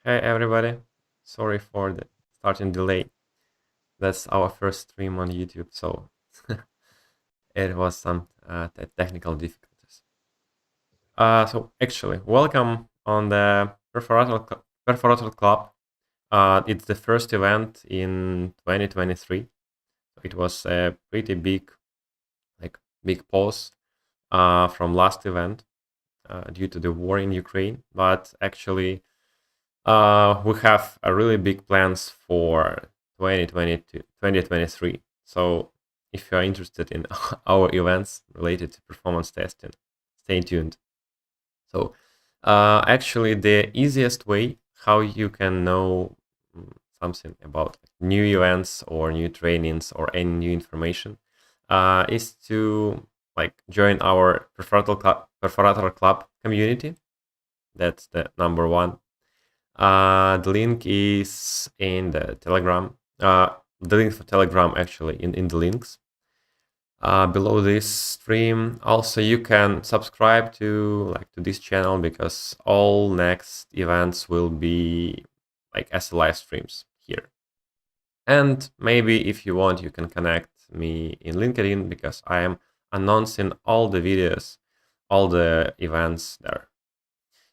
Hey everybody, sorry for the starting delay. That's our first stream on YouTube, so it was some technical difficulties. So actually, welcome on the Perforator Club. It's the first event in 2023. It was a pretty big pause from last event due to the war in Ukraine, but actually we have a really big plans for 2022, 2023. So if you are interested in our events related to performance testing, stay tuned. So actually the easiest way how you can know something about new events or new trainings or any new information is to join our Perforator Club community. That's the number one. The link is in the Telegram. The link for Telegram actually in the links below this stream. Also, you can subscribe to this channel because all next events will be as live streams here. And maybe if you want, you can connect me in LinkedIn because I am announcing all the videos, all the events there.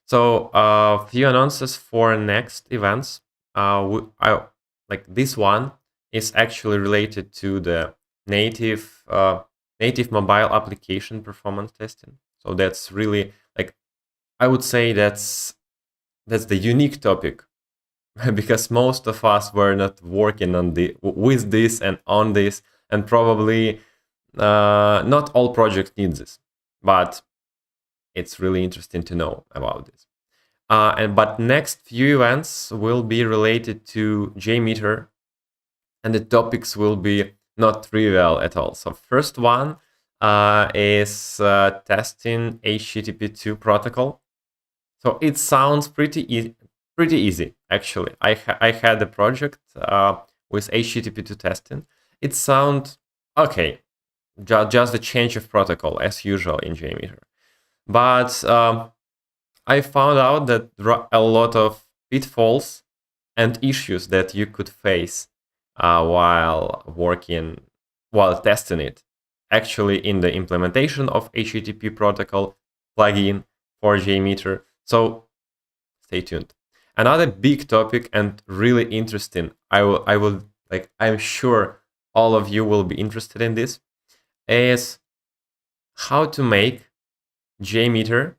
So a few announcements for next events. This one is actually related to the native mobile application performance testing. So that's really I would say that's the unique topic because most of us were not working on with this and on this, and probably not all projects need this, but it's really interesting to know about this. But next few events will be related to JMeter, and the topics will be not trivial at all. So first one is testing HTTP2 protocol. So it sounds pretty easy actually. I had a project with HTTP2 testing. It sounds okay, just the change of protocol as usual in JMeter. But I found out that there are a lot of pitfalls and issues that you could face while testing it. Actually, in the implementation of HTTP protocol plugin for JMeter. So stay tuned. Another big topic and really interesting. I'm sure all of you will be interested in this. Is how to make JMeter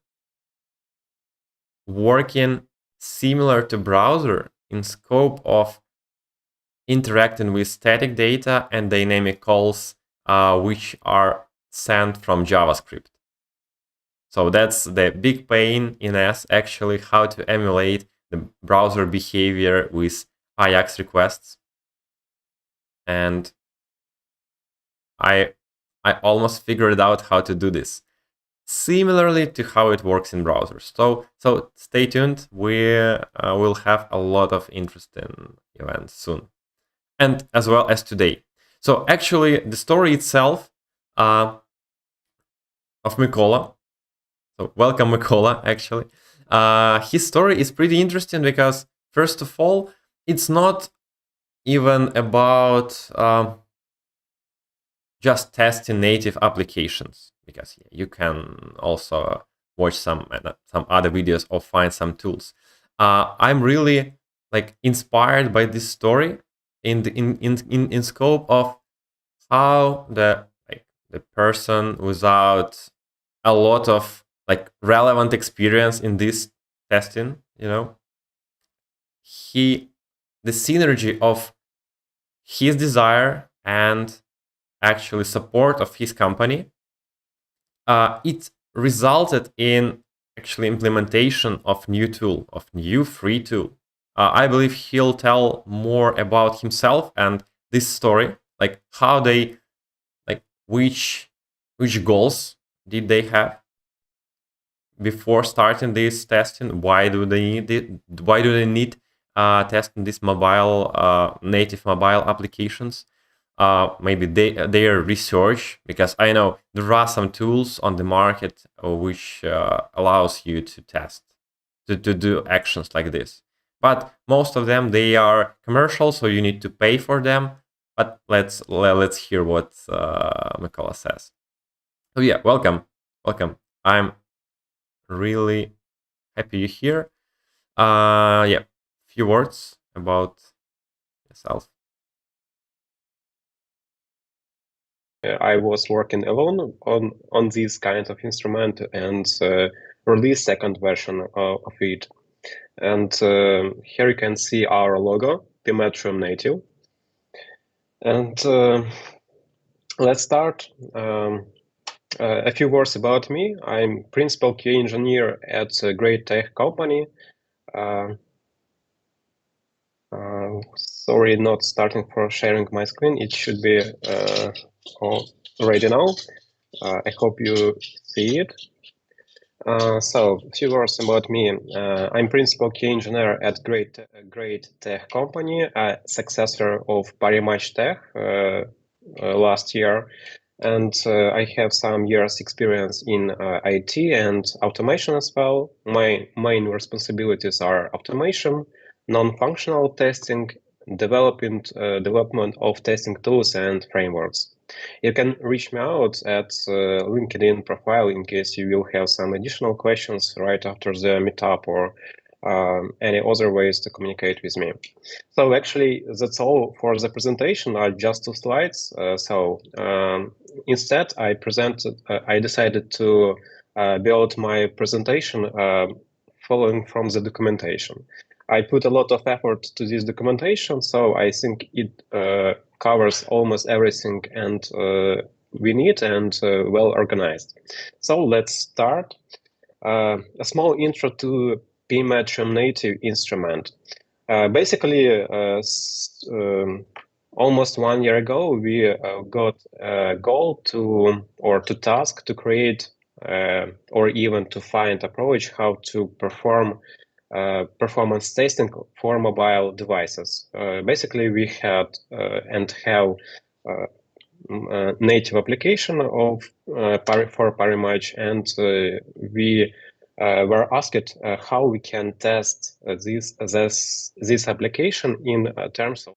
working similar to browser in scope of interacting with static data and dynamic calls which are sent from JavaScript. So that's the big pain in us actually, how to emulate the browser behavior with AJAX requests. And I almost figured out how to do this similarly to how it works in browsers. So stay tuned. We will have a lot of interesting events soon, and as well as today. So actually, the story itself of Mykola. So welcome, Mykola. Actually, his story is pretty interesting because first of all, it's not even about just testing native applications, because you can also watch some other videos or find some tools. I'm really inspired by this story in scope of how the person without a lot of relevant experience in this testing, the synergy of his desire and actually support of his company, it resulted in actually implementation of new free tool. I believe he'll tell more about himself and this story, how they, which goals did they have before starting this testing? Why do they need it? Why do they need testing these native mobile applications? Maybe their research, because I know there are some tools on the market which allows you to test, to do actions like this. But most of them, they are commercial, so you need to pay for them. But let's hear what Mikola says. So yeah, welcome. I'm really happy you're here. Yeah, few words about yourself. I was working alone on this kind of instrument and released second version of it. And here you can see our logo, PMetrium Native. And let's start. A few words about me. I'm principal QA engineer at a great tech company. Sorry, not starting for sharing my screen. It should be already now. I hope you see it. So, a few words about me. I'm principal key engineer at great tech company, a successor of Parimatch Tech last year. And I have some years experience in IT and automation as well. My main responsibilities are automation, non-functional testing, development of testing tools and frameworks. You can reach me out at LinkedIn profile in case you will have some additional questions right after the meetup or any other ways to communicate with me. So actually, that's all for the presentation. Are just 2 slides. Instead, I decided to build my presentation following from the documentation. I put a lot of effort to this documentation, so I think it covers almost everything and we need and well organized. So let's start. A small intro to PMetrium Native instrument. Basically, almost 1 year ago, we got a goal to task to create or even to find approach how to perform performance testing for mobile devices. Basically, we had and have native application of for Parimatch, and we were asked how we can test this application in terms of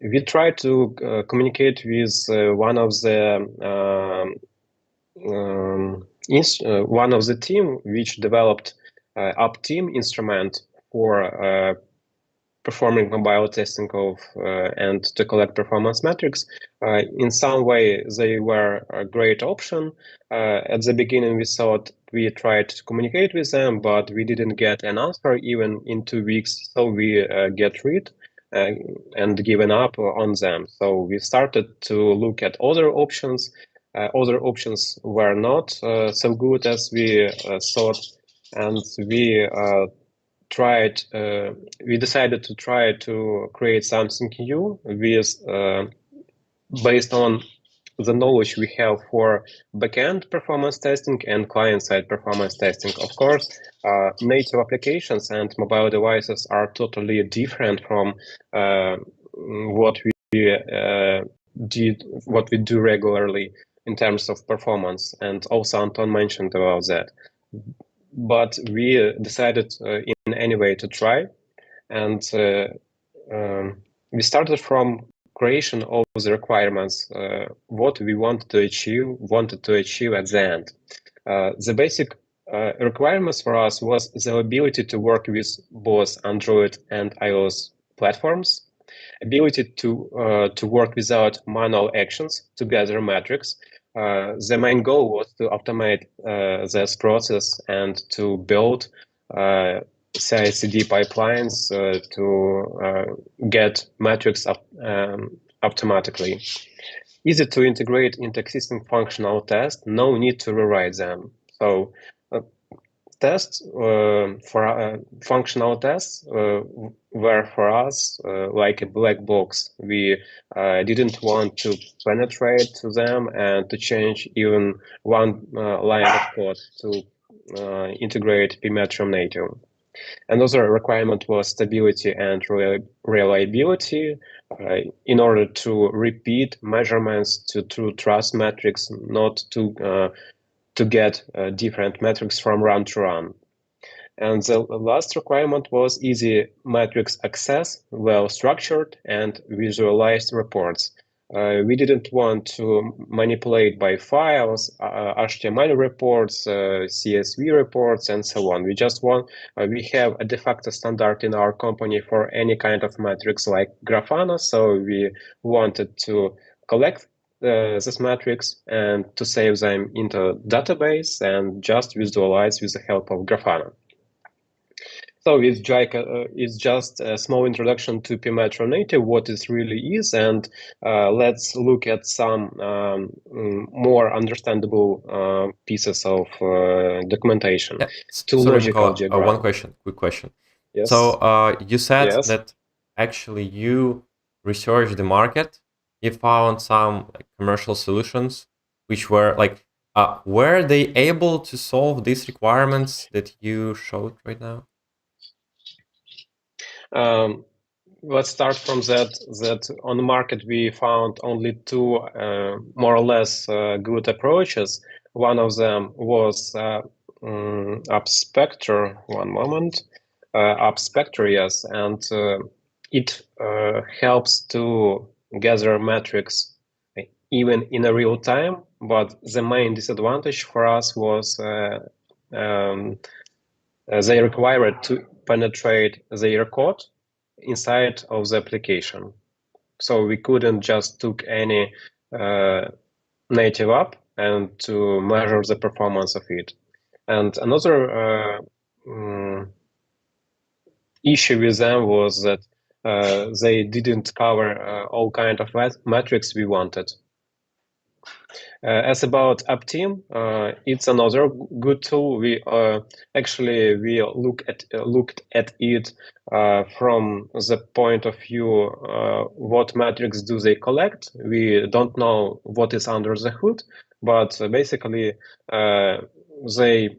we try to communicate with one of the team which developed UpTeam instrument for performing mobile testing of and to collect performance metrics. In some way, they were a great option. At the beginning, we thought we tried to communicate with them, but we didn't get an answer even in 2 weeks. So we get rid and given up on them. So we started to look at other options. Other options were not so good as we thought, and we decided to try to create something new with based on the knowledge we have for backend performance testing and client-side performance testing. Of course, native applications and mobile devices are totally different from what we do regularly in terms of performance. And also Anton mentioned about that. But we decided in any way to try, and we started from creation of the requirements, what we wanted to achieve at the end. The basic requirements for us was the ability to work with both Android and iOS platforms, ability to work without manual actions to gather metrics, the main goal was to automate this process and to build CI/CD pipelines to get metrics up automatically. Easy to integrate into existing functional tests, no need to rewrite them. So tests for functional tests were for us like a black box. We didn't want to penetrate to them and to change even one line of code to integrate PMetrium Native. Another requirement was stability and reliability. In order to repeat measurements to trust metrics, not to get different metrics from run to run. And the last requirement was easy metrics access, well-structured and visualized reports. We didn't want to manipulate by files, HTML reports, CSV reports, and so on. We just want, we have a de facto standard in our company for any kind of metrics like Grafana. So we wanted to collect these metrics and to save them into database and just visualize with the help of Grafana. So it's just a small introduction to PMetrium Native, what it really is, and let's look at some more understandable pieces of documentation. Yeah. Two Sorry, logical Nicola, one diagrams. question, quick question. Yes. So you said Yes. that actually you researched the market, you found some like, commercial solutions which were like, were they able to solve these requirements that you showed right now? Let's start from that on the market we found only two more or less good approaches. One of them was AppSpectre. One moment. AppSpectre, yes, and it helps to gather metrics even in a real time, but the main disadvantage for us was they required to penetrate their code inside of the application. So we couldn't just took any native app and to measure the performance of it. And another issue with them was that they didn't cover all kind of metrics we wanted. As about AppTeam, it's another good tool. We actually we looked at it from the point of view what metrics do they collect. We don't know what is under the hood, but basically they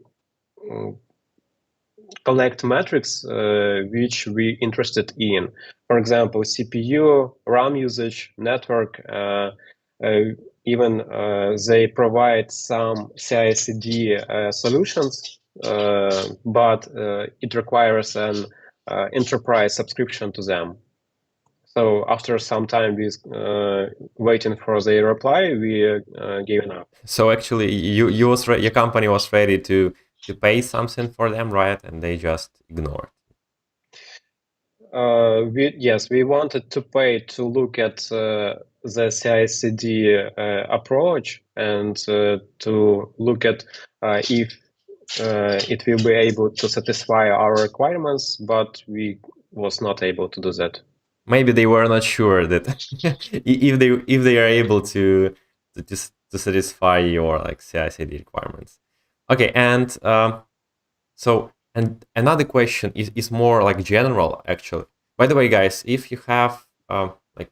collect metrics which we interested in. For example, CPU, RAM usage, network. Even they provide some CI/CD solutions, but it requires an enterprise subscription to them. So after some time with waiting for their reply, we gave it up. So actually, your company was ready to pay something for them, right? And they just ignored. We wanted to pay to look at the CI/CD approach and to look at if it will be able to satisfy our requirements, but we was not able to do that. Maybe they were not sure that if they are able to satisfy your like CI/CD requirements. Okay, and so and another question is more like general actually. By the way, guys, if you have like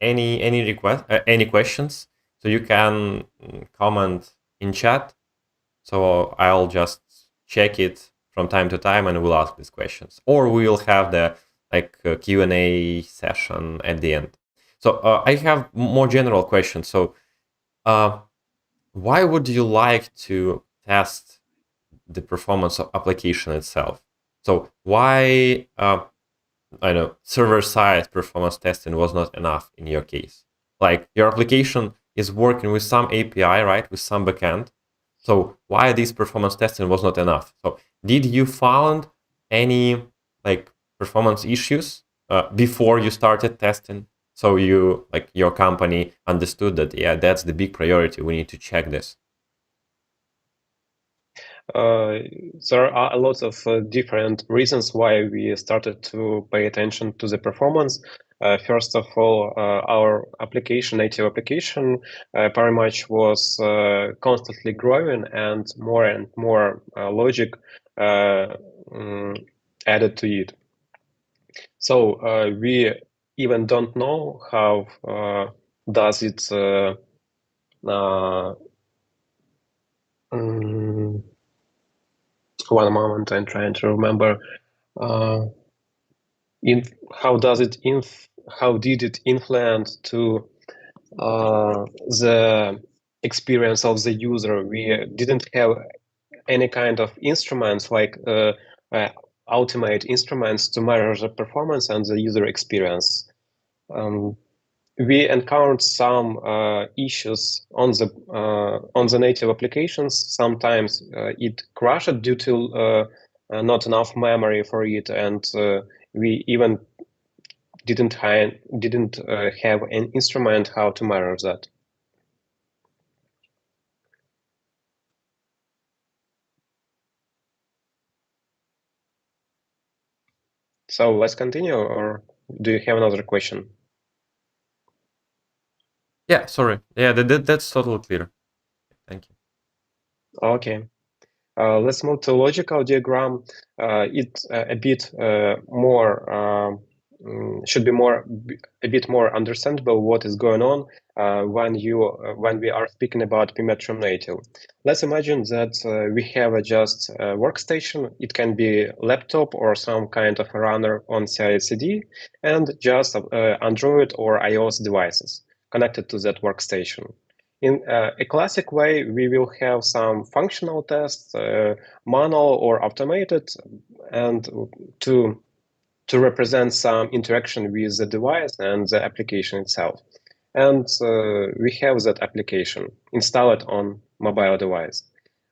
any request any questions, so you can comment in chat. So I'll just check it from time to time and we'll ask these questions, or we'll have the like Q&A session at the end. So I have more general questions. So why would you like to test the performance of application itself? So why I know server-side performance testing was not enough in your case? Like your application is working with some API, right, with some backend. So why this performance testing was not enough? So did you found any like performance issues before you started testing? So you, like your company, understood that, yeah, that's the big priority. We need to check this. There are a lot of different reasons why we started to pay attention to the performance. First of all, our native application, very much was constantly growing, and more logic added to it. So we even don't know how does it one moment, I'm trying to remember. In how does it how did it influence to the experience of the user? We didn't have any kind of instruments like ultimate instruments to measure the performance and the user experience. We encountered some issues on the native applications. Sometimes it crashed due to not enough memory for it, and we even didn't have an instrument how to measure that. So let's continue, or do you have another question? Yeah, sorry. Yeah, that's totally clear. Thank you. Okay. Let's move to logical diagram. It's a bit more should be a bit more understandable what is going on when we are speaking about PMetrium Native. Let's imagine that we have just a workstation. It can be laptop or some kind of a runner on CI/CD, and just Android or iOS devices connected to that workstation. In a classic way, we will have some functional tests, manual or automated, and to represent some interaction with the device and the application itself. And we have that application installed on mobile device.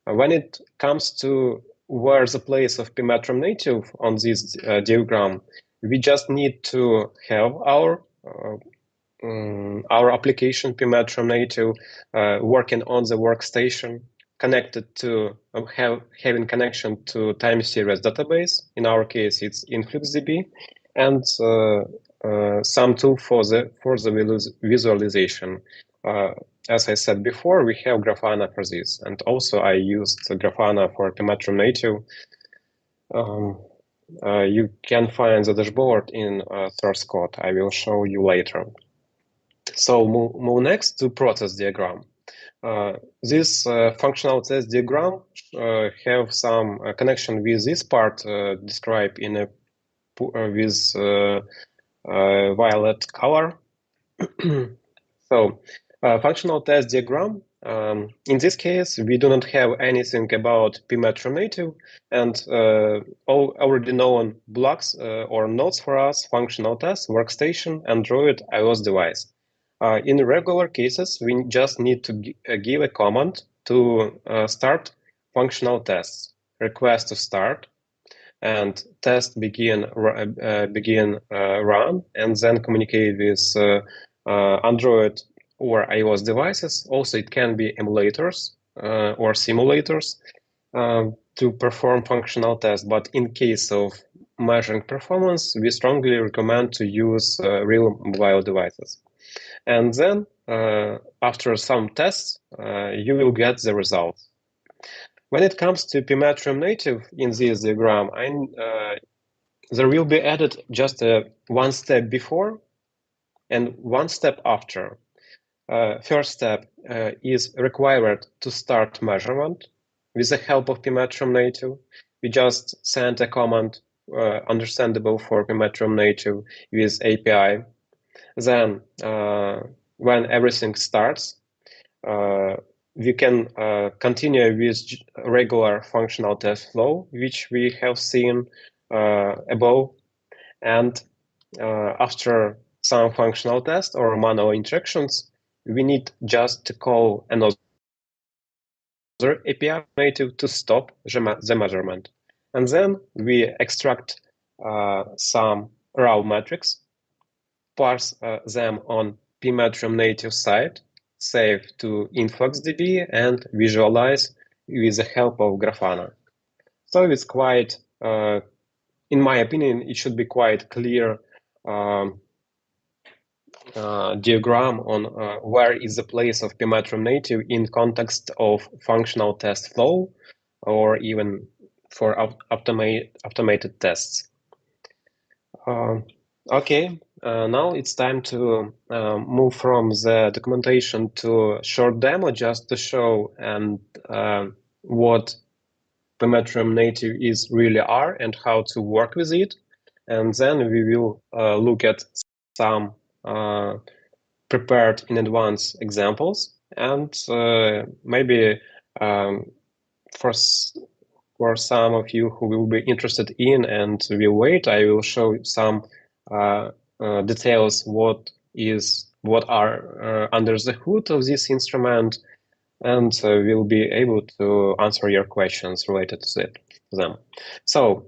When it comes to where the place of PMetrium Native on this diagram, we just need to have our application PMetrium Native working on the workstation, connected to having connection to time series database. In our case, it's InfluxDB, and some tool for the visualization. As I said before, we have Grafana for this, and also I used Grafana for PMetrium Native. You can find the dashboard in source code. I will show you later. So move next to process diagram. This functional test diagram have some connection with this part described in a with violet color. So functional test diagram. In this case, we do not have anything about PMetrium Native, and all already known blocks or nodes for us: functional test, workstation, Android, iOS device. In regular cases, we just need to give a command to start functional tests. Request to start, and test begin run, and then communicate with Android or iOS devices. Also, it can be emulators or simulators to perform functional tests. But in case of measuring performance, we strongly recommend to use real mobile devices. And then after some tests, you will get the results. When it comes to PMetrium Native in this diagram, there will be added just one step before and one step after. First step is required to start measurement with the help of PMetrium Native. We just send a command understandable for PMetrium Native with API. Then when everything starts, we can continue with regular functional test flow, which we have seen above. And after some functional test or manual interactions, we need just to call another API native to stop the measurement. And then we extract some raw metrics parse them on PMetrium Native site, save to InfluxDB, and visualize with the help of Grafana. So it's quite, in my opinion, it should be quite clear diagram on where is the place of PMetrium Native in context of functional test flow or even for automated tests. Okay, now it's time to move from the documentation to a short demo just to show and what PMetrium Native is really are and how to work with it. And then we will look at some prepared in advance examples and maybe for some of you who will be interested in and will wait, I will show some details what are under the hood of this instrument, and we'll be able to answer your questions related to them. So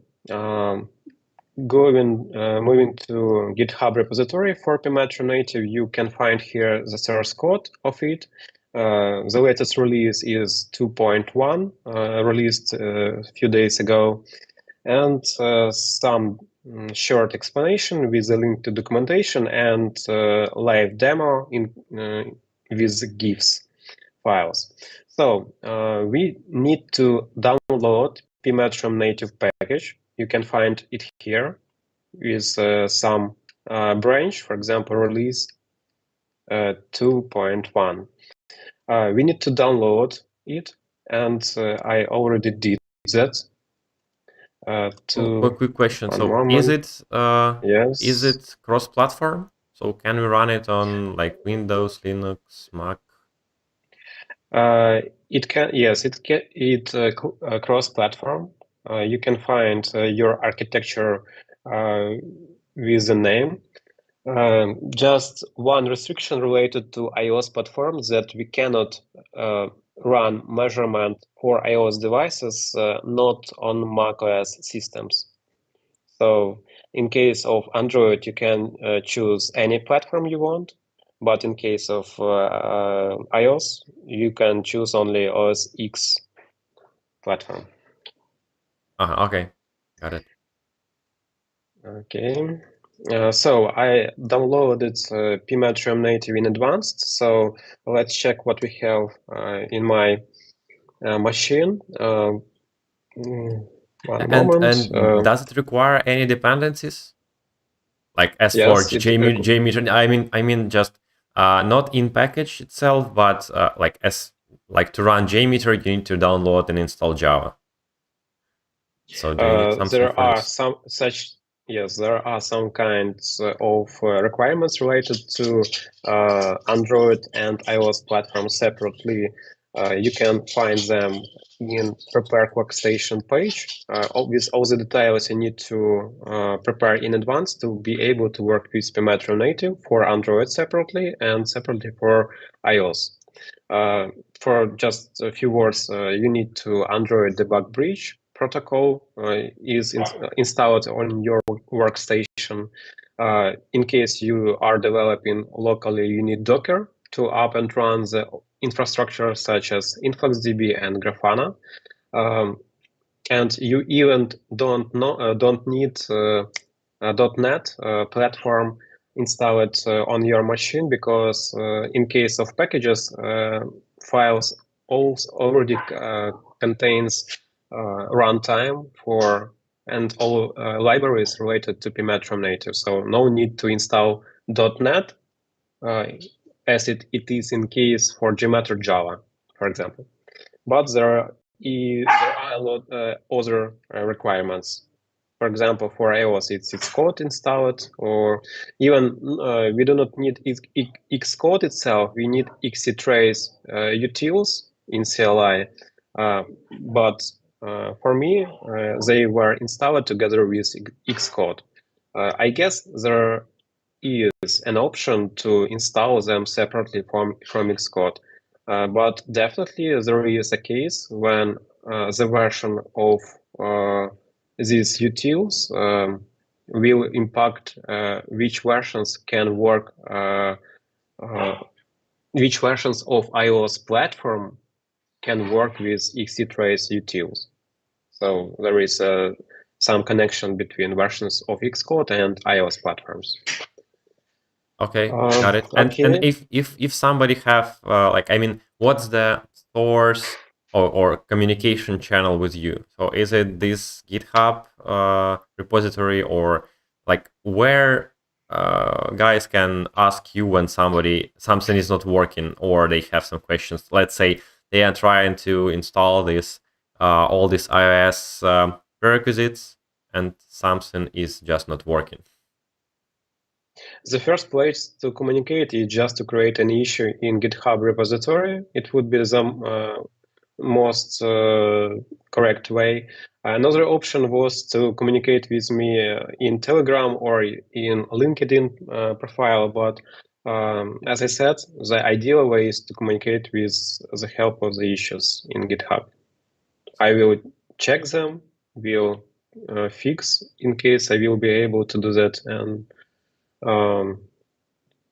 moving to GitHub repository for PMetrium Native, you can find here the source code of it. The latest release is 2.1, released a few days ago, and some short explanation with a link to documentation and live demo with GIFs files. So we need to download PMetrium Native package. You can find it here with some branch, for example, release 2.1. We need to download it, and I already did that. Quick question. One So moment. Yes. is it cross-platform? So can we run it on like Windows, Linux, Mac? It can, yes, cross-platform. You can find your architecture with the name. Just one restriction related to iOS platforms that we cannot run measurement for iOS devices not on macOS systems. So in case of Android, you can choose any platform you want, but in case of iOS, you can choose only OS X platform. Okay, got it. Okay. So I downloaded PMetrium Native in advanced. So let's check what we have in my machine. One moment. And does it require any dependencies? Like as for Yes, JMeter, I mean just not in package itself, but like to run JMeter, you need to download and install Java. So do you need something there for are this? some such, yes, there are some kinds of requirements related to Android and iOS platforms separately. You can find them in prepare workstation page. With all the details you need to prepare in advance to be able to work with PMetrium Native for Android separately and separately for iOS. For just a few words, you need to Android debug bridge protocol is installed on your workstation. In case you are developing locally, you need Docker to up and run the infrastructure such as InfluxDB and Grafana. And you even don't need .NET platform installed on your machine because in case of packages, files also already contains runtime for and all libraries related to PMetrium Native. So no need to install .NET as it is in case for Gmeter Java, for example. But there are a lot other requirements. For example, for iOS, it's Xcode installed, or even we do not need Xcode itself. We need XCtrace utils in CLI. But for me, they were installed together with Xcode. I guess there is an option to install them separately from Xcode. But definitely there is a case when the version of these utils will impact which versions can work, which versions of iOS platform can work with XCTrace utils. So there is some connection between versions of Xcode and iOS platforms. Okay, got it. And Okay. if somebody have like, I mean, what's the source or communication channel with you? So is it this GitHub repository, or like where guys can ask you when something is not working or they have some questions? Let's say they are trying to install this all these iOS prerequisites and something is just not working. The first place to communicate is just to create an issue in GitHub repository. It would be the most correct way. Another option was to communicate with me in Telegram or in LinkedIn profile, but as I said, the ideal way is to communicate with the help of the issues in GitHub. I will check them, will fix in case I will be able to do that, and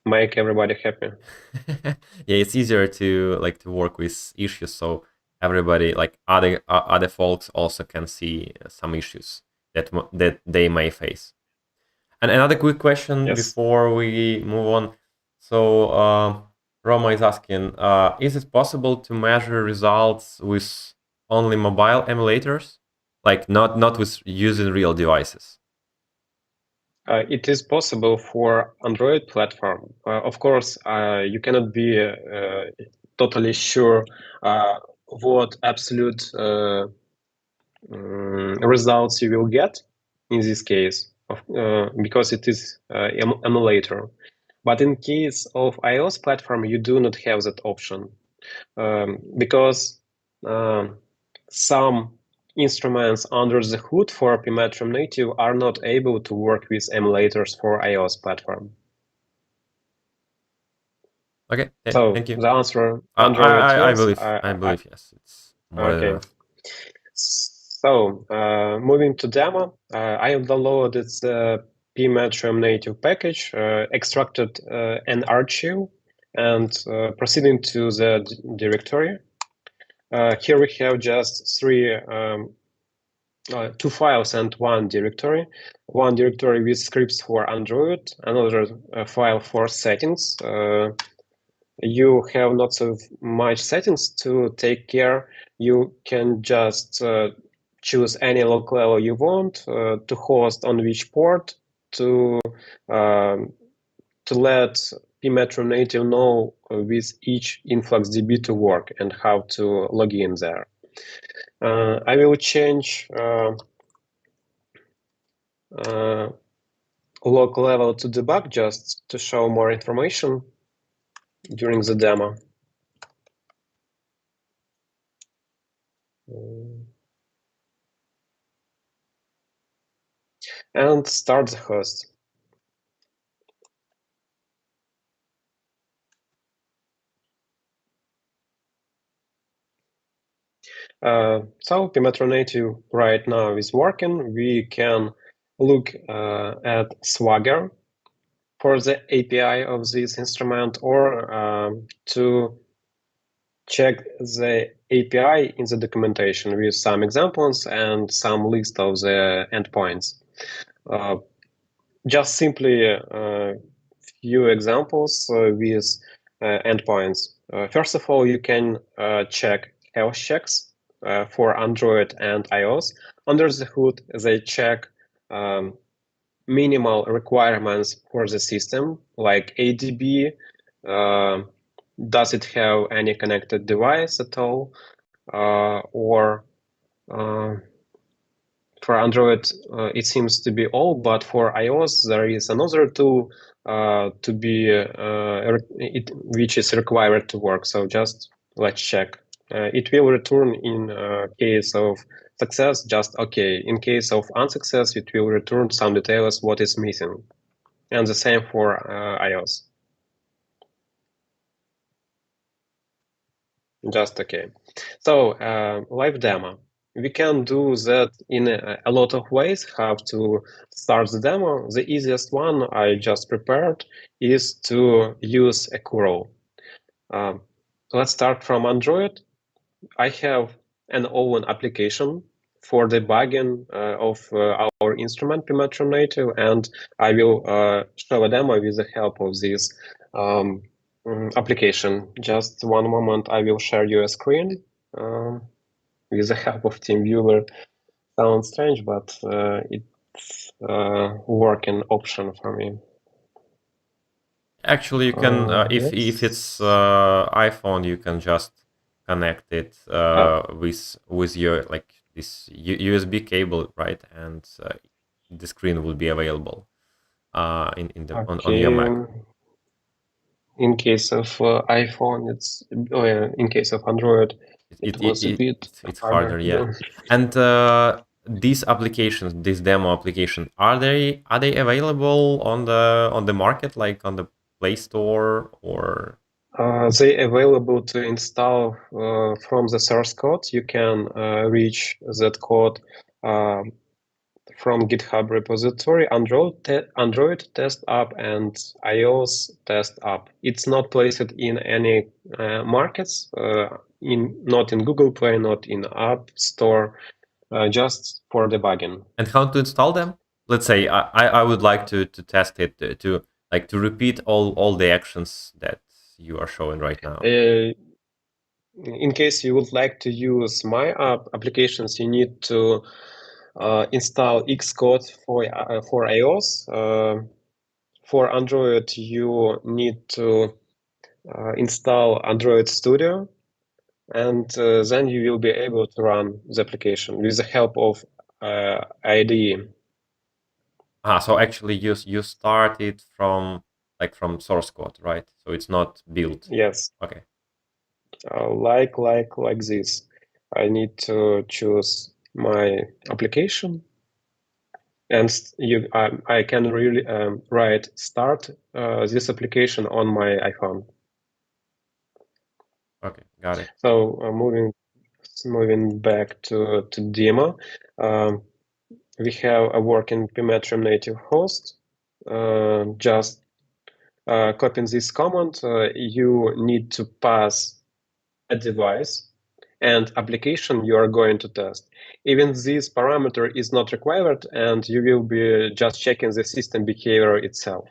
make everybody happy. Yeah, it's easier to work with issues, so everybody, like other folks, also can see some issues that they may face. And another quick question Yes. before we move on. So Roma is asking, is it possible to measure results with only mobile emulators, like not with using real devices? It is possible for Android platform. Of course, you cannot be totally sure what absolute results you will get in this case, because it is emulator. But in case of iOS platform, you do not have that option, because some instruments under the hood for PMetrium Native are not able to work with emulators for iOS platform. Okay, So thank you. the answer, I, Android, I, I yes. believe I believe yes, it's more than Okay. enough. So moving to demo, I have downloaded the PMetrium Native package, extracted an archive, and proceeding to the directory. Here we have just two files and one directory. One directory with scripts for Android, another file for settings. You have not so much settings to take care. You can just choose any local level you want to host on which port, um, to let PMetrium Native know with each InfluxDB to work and how to log in there. I will change local level to debug just to show more information during the demo. And start the host. So PMetrium Native right now is working. We can look at Swagger for the API of this instrument, or to check the API in the documentation with some examples and some list of the endpoints. Just simply a few examples with endpoints. First of all, you can check health checks for Android and iOS. Under the hood, they check minimal requirements for the system, like ADB. Does it have any connected device at all? Or for Android, it seems to be all, but for iOS, there is another tool to be which is required to work. So just let's check. It will return in case of success, just okay. In case of unsuccess, it will return some details what is missing, and the same for iOS. Just okay. So live demo. we can do that in a lot of ways. How to start the demo? The easiest one I just prepared is to use a curl. Let's start from Android. I have an own application for debugging of our instrument PMetrium Native, and I will show a demo with the help of this application. Just one moment, I will share your screen with the help of TeamViewer. Sounds strange, but it's a working option for me. Actually, you can if Yes. it's iPhone, you can just connect it with your like this USB cable, right? And the screen will be available in the on your Okay. Mac. In case of iPhone, it's in case of Android, it was a bit It's harder harder, to yeah. do. And these applications, this demo application, are they available on the market, like on the Play Store or? They available to install from the source code. You can reach that code uh, from GitHub repository, Android test app and iOS test app. It's not placed in any markets, not in Google Play, not in App Store, just for debugging. And how to install them? Let's say I would like to test it to like to repeat all the actions that you are showing right now. In case you would like to use my app applications, you need to install Xcode for iOS. For Android, you need to install Android Studio, and then you will be able to run the application with the help of IDE. So actually you start it from like from source code, right? So it's not built. Yes, Okay. like this. I need to choose my application, and I can really write start this application on my iPhone. Okay, got it. So moving back to demo, um, we have a working PMetrium native host. Just copying this command, you need to pass a device and application you are going to test. Even this parameter is not required, and you will be just checking the system behavior itself.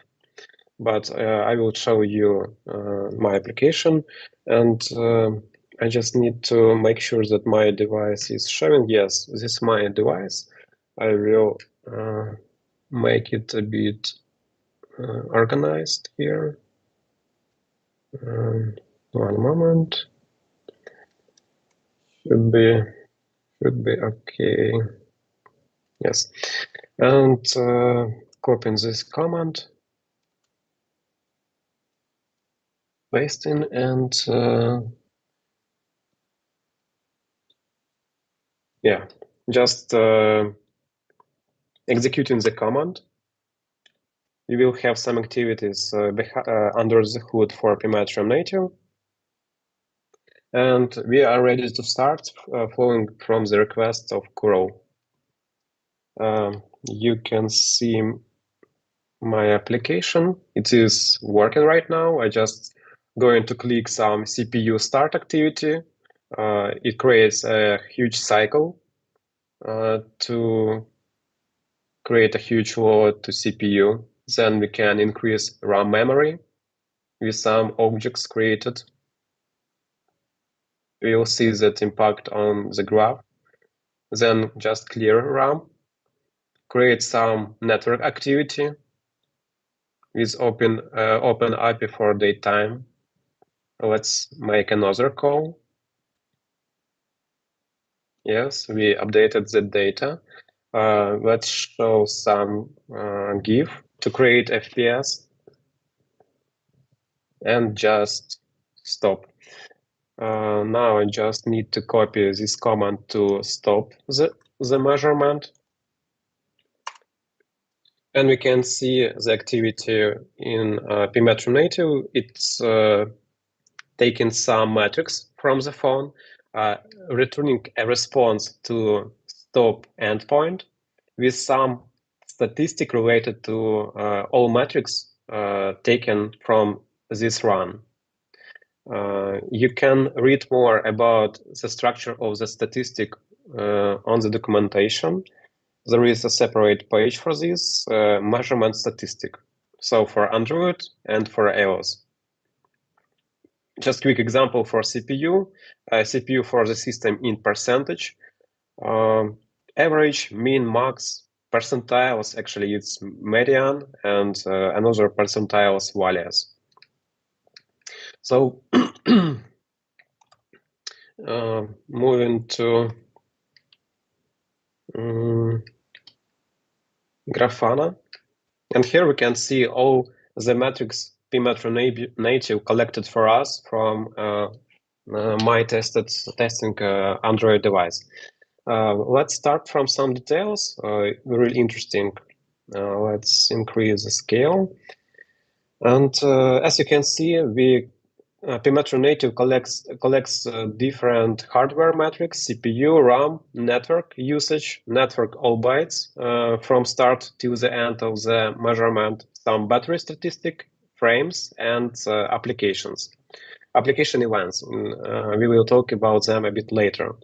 But I will show you my application, and I just need to make sure that my device is showing. Yes, this is my device. I will make it a bit organized here. One moment. Should be okay. Yes, and copying this command, pasting, and yeah, just executing the command. You will have some activities under the hood for PMetrium Native, and we are ready to start following from the request of curl. You can see my application. It is working right now. I just going to click some CPU start activity. It creates a huge cycle to create a huge load to CPU. Then we can increase RAM memory with some objects created. We will see that impact on the graph. Then just clear RAM, create some network activity with open API for datetime. Let's make another call. Yes, we updated the data. Let's show some GIF to create FPS and just stop. Now I just need to copy this command to stop the measurement. And we can see the activity in PMetrium Native. It's taking some metrics from the phone. returning a response to stop endpoint with some statistic related to all metrics taken from this run. You can read more about the structure of the statistic on the documentation. There is a separate page for this measurement statistic. So for Android and for iOS. Just quick example for CPU. CPU for the system in percentage. Average, mean, max, percentiles, actually it's median, and another percentiles values. So moving to Grafana. And here we can see all the metrics PMetrium Native collected for us from my testing Android device. Let's start from some details. Really interesting. Let's increase the scale. And as you can see, PMetrium Native collects different hardware metrics: CPU, RAM, network usage, network all bytes from start to the end of the measurement, some battery statistic, frames, and applications. Application events. We will talk about them a bit later.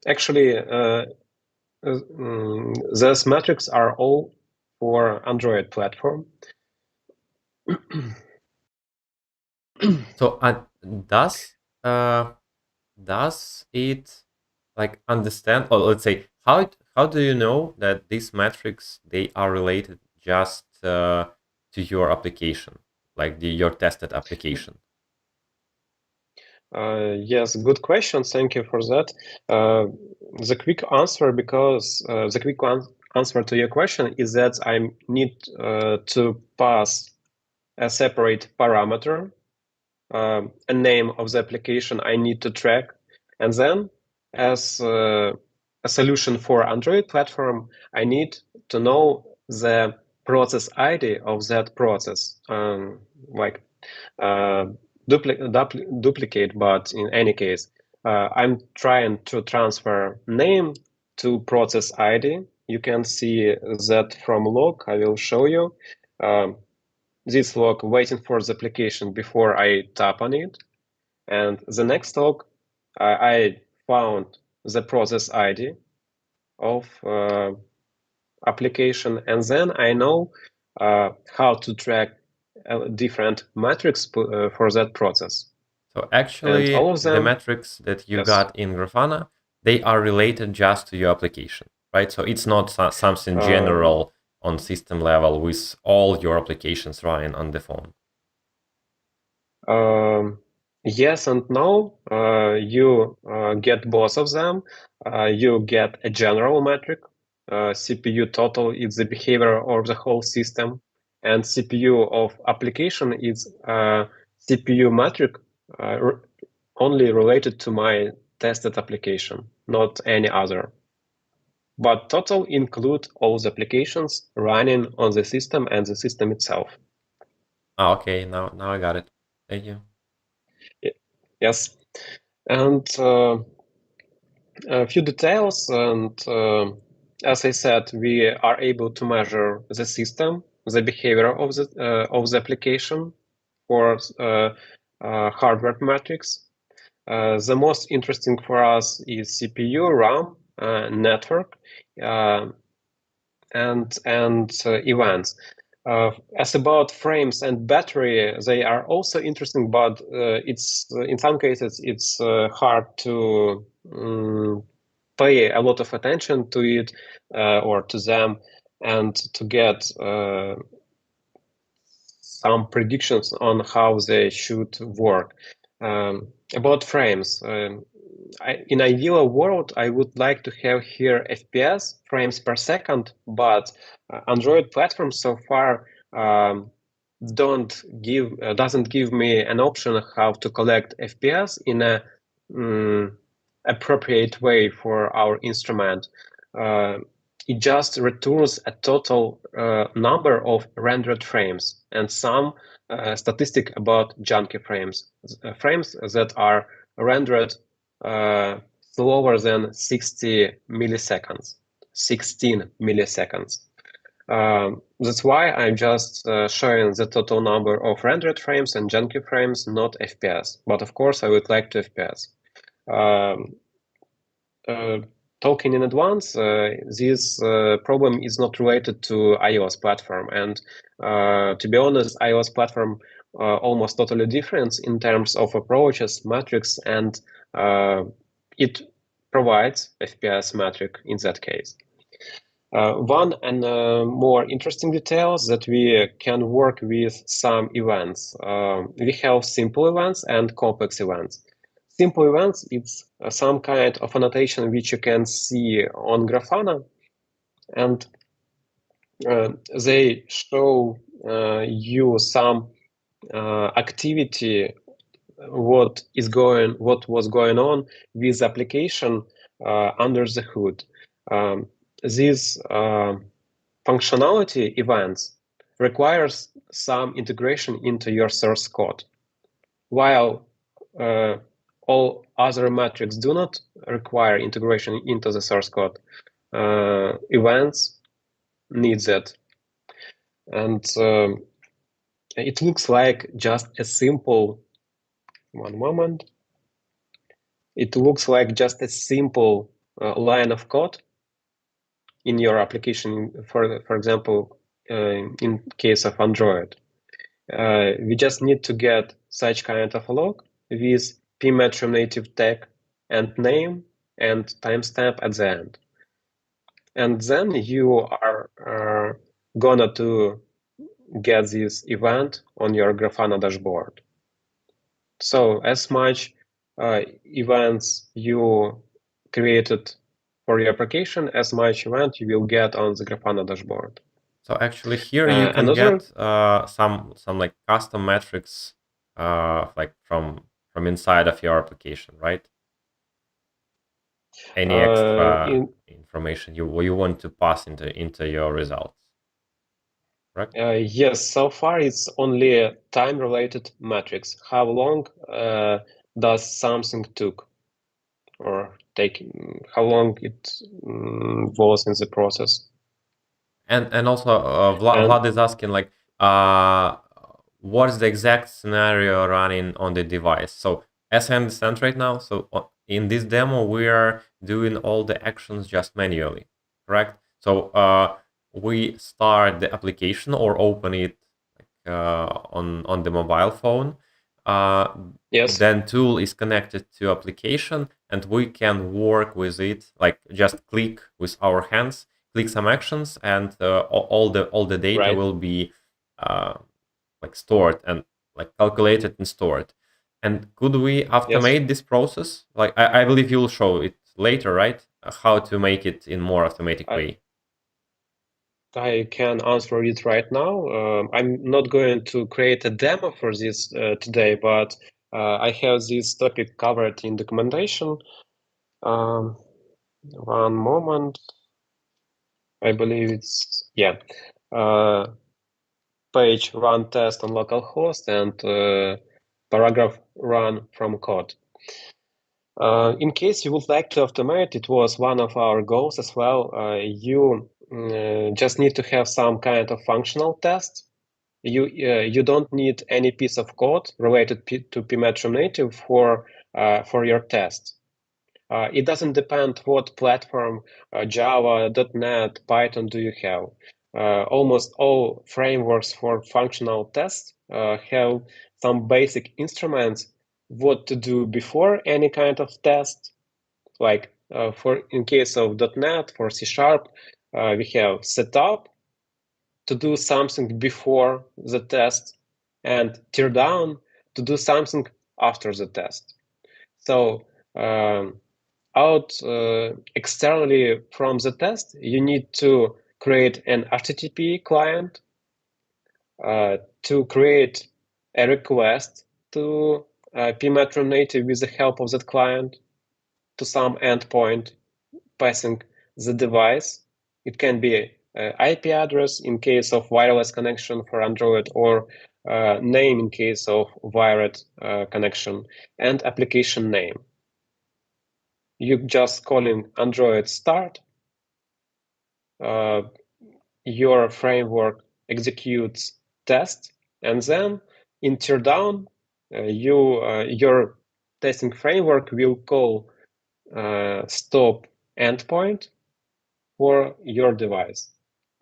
Actually, those metrics are all for Android platform. So does it like understand, or let's say how do you know that these metrics they are related just to your application, like your tested application? Yes, good question. Thank you for that. The quick answer, because the quick answer to your question is that I need to pass a separate parameter, a name of the application I need to track, and then as a solution for Android platform, I need to know the process ID of that process, like duplicate, but in any case, I'm trying to transfer name to process ID. You can see that from log. I will show you. This log waiting for the application before I tap on it. And the next log, I found the process ID of application, and then I know how to track different metrics for that process. So And actually, all of the them, metrics that you yes. got in Grafana, they are related just to your application, right? So it's not something general on system level with all your applications running on the phone. Yes and no. You get both of them. You get a general metric. CPU total is the behavior of the whole system, and CPU of application is CPU metric only related to my tested application, not any other. But total include all the applications running on the system and the system itself. Ah, okay, now I got it. Thank you. Yes, and a few details, and as I said, we are able to measure the system, the behavior of the application for hardware metrics. The most interesting for us is CPU, RAM, network, and events. As about frames and battery, they are also interesting, but it's in some cases it's hard to pay a lot of attention to it or to them, and to get some predictions on how they should work. About frames, in ideal world, I would like to have here FPS, frames per second, but Android platform so far doesn't give me an option how to collect FPS in a appropriate way for our instrument. It just returns a total number of rendered frames and some statistic about junky frames, frames that are rendered slower than 60 milliseconds, 16 milliseconds. That's why I'm just showing the total number of rendered frames and junkie frames, not FPS. But of course, I would like to FPS. Talking in advance, this problem is not related to iOS platform. And to be honest, iOS platform almost totally different in terms of approaches, metrics, and it provides FPS metric in that case. One and more interesting detail is that we can work with some events. We have simple events and complex events. Simple events, it's some kind of annotation which you can see on Grafana, and they show you some activity, what was going on with the application under the hood. These functionality events requires some integration into your source code, while all other metrics do not require integration into the source code. Events need that. And it looks like just a simple, one moment. It looks like just a simple line of code in your application, for example, in case of Android. We just need to get such kind of a log with PMetrium Native tag and name and timestamp at the end. And then you are gonna to get this event on your Grafana dashboard. So as much events you created for your application, as much event you will get on the Grafana dashboard. So actually here you can get some like custom metrics like from inside of your application, right? Any extra information you want to pass into your results, correct? Yes, so far it's only time-related metrics. How long does something took, or taking? How long it was in the process? And also Vlad is asking like, what is the exact scenario running on the device? So as I understand right now, so in this demo we are doing all the actions just manually, correct? So we start the application or open it on the mobile phone. Yes. Then tool is connected to application, and we can work with it, like just click with our hands, click some actions, and all the data will be like stored and like calculated and stored. And could we automate this process? Like I believe you'll show it later, right? How to make it in more automatic way. I can answer it right now. I'm not going to create a demo for this today, but I have this topic covered in documentation. One moment. I believe it's, yeah. Page run test on localhost and paragraph run from code. In case you would like to automate, it was one of our goals as well. You just need to have some kind of functional test. You don't need any piece of code related to PMetrium Native for your test. It doesn't depend what platform, Java, .NET, Python do you have. Almost all frameworks for functional tests have some basic instruments what to do before any kind of test. Like in case of .NET, for C#, we have setup to do something before the test and tear down to do something after the test. So externally from the test, you need to create an HTTP client, to create a request to PMetrium Native with the help of that client to some endpoint passing the device. It can be IP address in case of wireless connection for Android, or name in case of wired connection, and application name. You just calling Android start, your framework executes test, and then in teardown, your testing framework will call stop endpoint for your device.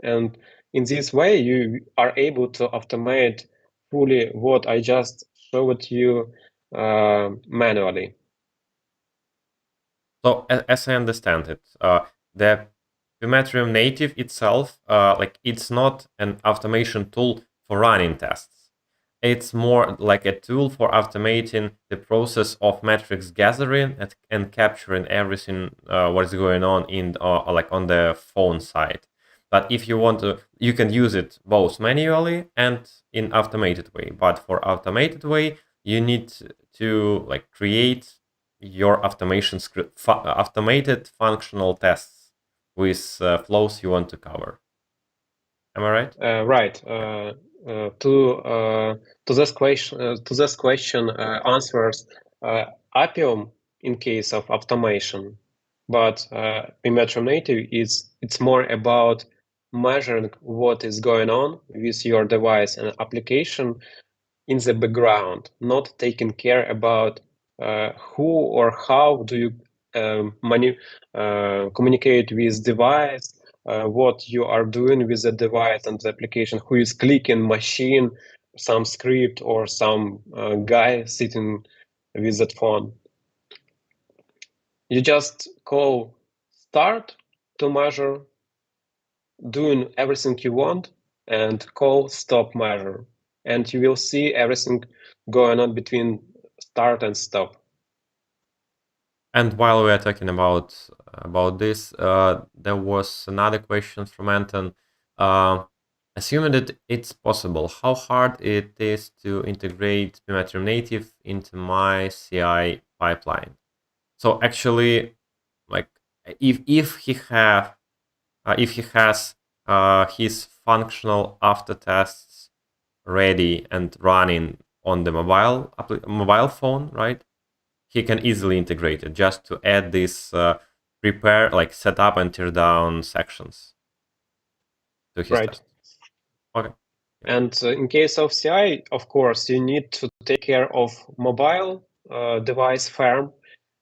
And in this way, you are able to automate fully what I just showed you manually. So as I understand it, the PMetrium Native itself, like it's not an automation tool for running tests. It's more like a tool for automating the process of metrics gathering and capturing everything what is going on in like on the phone side. But if you want to, you can use it both manually and in automated way. But for automated way, you need to like create your automation script, automated functional tests with flows you want to cover. Am I right? Right. To this question answers Appium in case of automation, but PMetrium Native it's more about measuring what is going on with your device and application in the background, not taking care about who or how do you communicate with device, what you are doing with the device and the application, who is clicking machine, some script or some guy sitting with that phone. You just call start to measure, doing everything you want, and call stop measure. And you will see everything going on between start and stop. And while we are talking about this, there was another question from Anton. Uh, Assuming that it's possible, how hard it is to integrate PMetrium Native into my CI pipeline? So actually, like if he has his functional after tests ready and running on the mobile phone, right? He can easily integrate it just to add this prepare like setup and tear down sections to his Right. test. Okay. And in case of CI, of course, you need to take care of mobile device farm,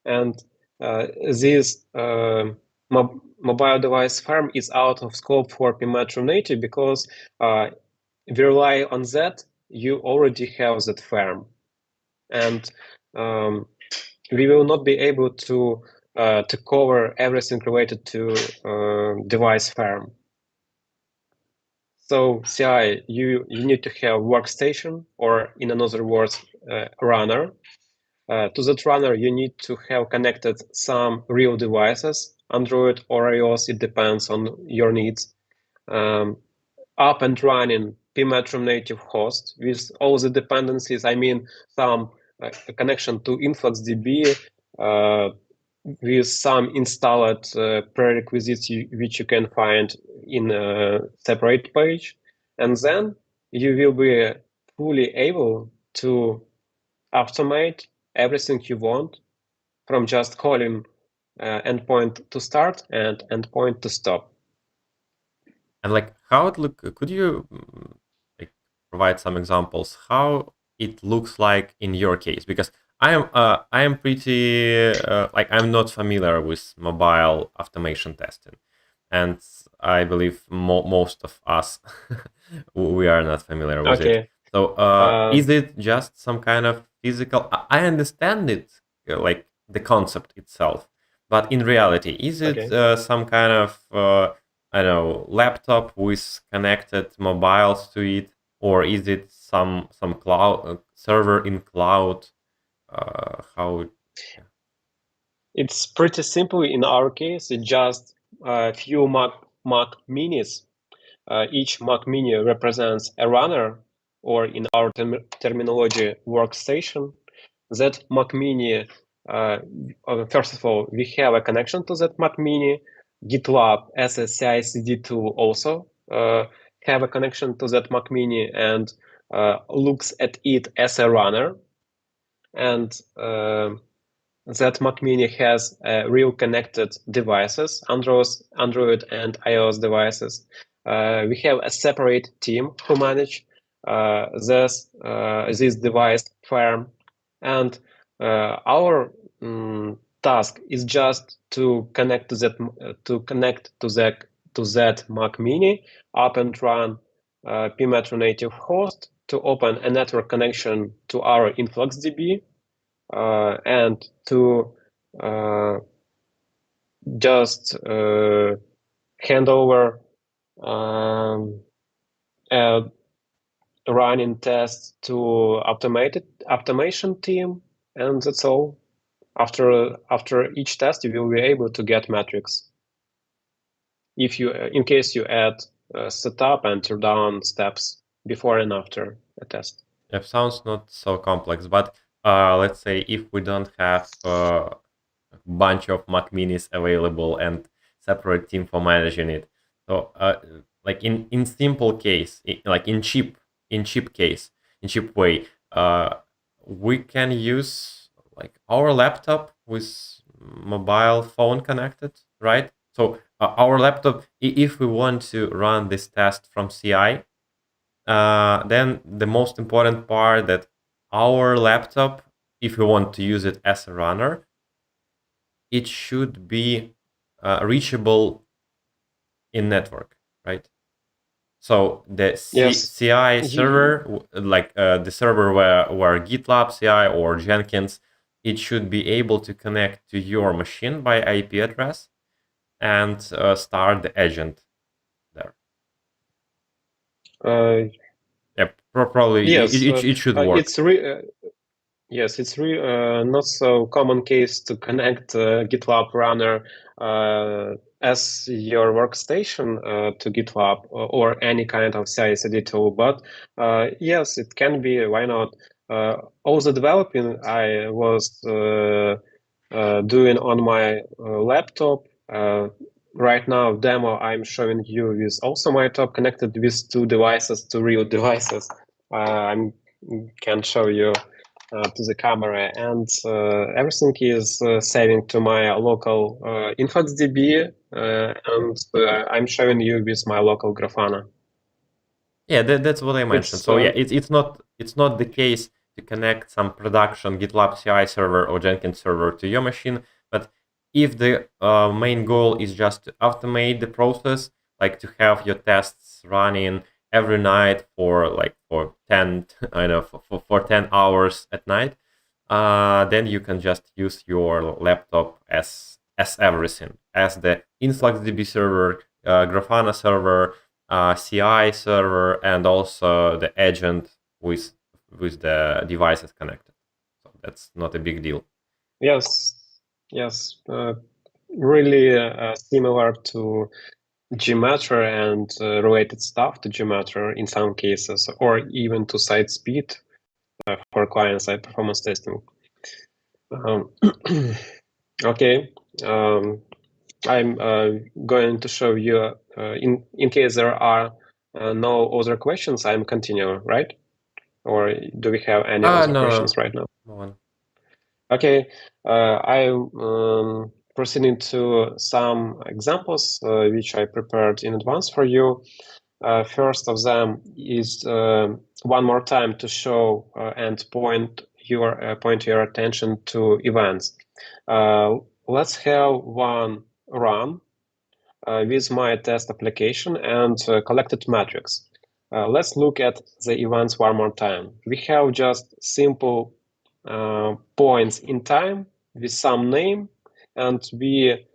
and this mobile device farm is out of scope for PMetrium Native because we rely on that. You already have that farm, and we will not be able to cover everything related to device farm. So CI, you need to have workstation, or in another words, runner. To that runner, you need to have connected some real devices, Android or iOS, it depends on your needs. Up and running PMetrium native host with all the dependencies. I mean, some connection to InfluxDB with some installed prerequisites which you can find in a separate page. And then you will be fully able to automate everything you want from just calling endpoint to start and endpoint to stop. And like how it look? Could you like provide some examples how it looks like in your case? Because I am pretty like I'm not familiar with mobile automation testing, and I believe most of us we are not familiar with it. Okay. So is it just some kind of physical? I understand it like the concept itself, but in reality, is it Okay. some kind of I don't know, laptop with connected mobiles to it, or is it some cloud server in cloud? How? Yeah. It's pretty simple in our case. It's just a few Mac Minis. Each Mac Mini represents a runner, or in our terminology, workstation. That Mac Mini, first of all, we have a connection to that Mac Mini. GitLab as a CI/CD tool also have a connection to that Mac Mini, and looks at it as a runner, and that Mac Mini has real connected devices, Android and iOS devices. We have a separate team who manage this device farm, and our task is just to connect to that Mac Mini, up and run PMetrium Native host to open a network connection to our InfluxDB, and to just hand over a running test to automation team, and that's all. After each test, you will be able to get metrics. If you, in case you add setup and tear down steps before and after a test. It sounds not so complex, but let's say if we don't have a bunch of Mac Minis available and separate team for managing it, so like in simple case, like in cheap case, in cheap way, we can use like our laptop with mobile phone connected, right? So our laptop, if we want to run this test from CI, then the most important part that our laptop, if we want to use it as a runner, it should be reachable in network, right? So the Yes. CI server, like the server where GitLab CI or Jenkins, it should be able to connect to your machine by IP address and start the agent there. Yeah, probably Yes, it should work. Yes, it's not so common case to connect GitLab Runner as your workstation to GitLab or any kind of CI/CD tool. But yes, it can be. Why not? All the developing I was doing on my laptop. Right now, demo I'm showing you is also my laptop connected with two devices, two real devices. I can show you to the camera, and everything is saving to my local InfluxDB, and I'm showing you with my local Grafana. Yeah, that's what I mentioned. It's So yeah, it's not the case to connect some production GitLab CI server or Jenkins server to your machine, but if the main goal is just to automate the process, like to have your tests running every night for 10 I know for 10 hours at night, then you can just use your laptop as everything, as the InfluxDB server, Grafana server, CI server, and also the agent with the devices connected. So that's not a big deal. Yes, yes, really similar to Gmeter and related stuff to Gmeter in some cases, or even to site speed for client-side performance testing. Okay, I'm going to show you, in case there are no other questions, I'm continuing, right? Or do we have any other questions right now? No one. Okay, I'm proceeding to some examples which I prepared in advance for you. First of them is one more time to show and point your attention to events. Let's have one run with my test application and collected metrics. Let's look at the events one more time. We have just simple points in time with some name, and we,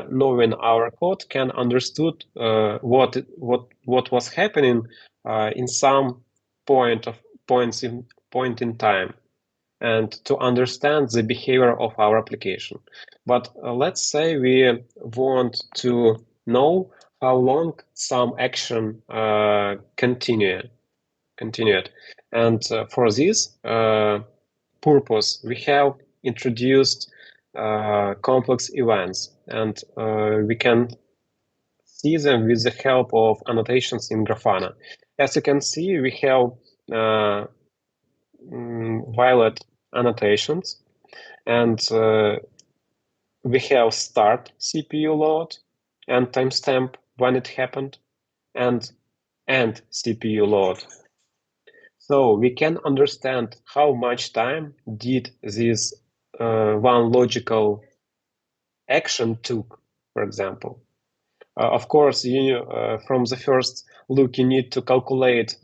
knowing our code, can understood what was happening in some point in time, and to understand the behavior of our application. But let's say we want to know how long some action continued. And for this purpose, we have introduced complex events, and we can see them with the help of annotations in Grafana. As you can see, we have violet annotations, and we have start CPU load and timestamp when it happened, and end CPU load. So we can understand how much time did this one logical action took, for example. Of course, from the first look, you need to calculate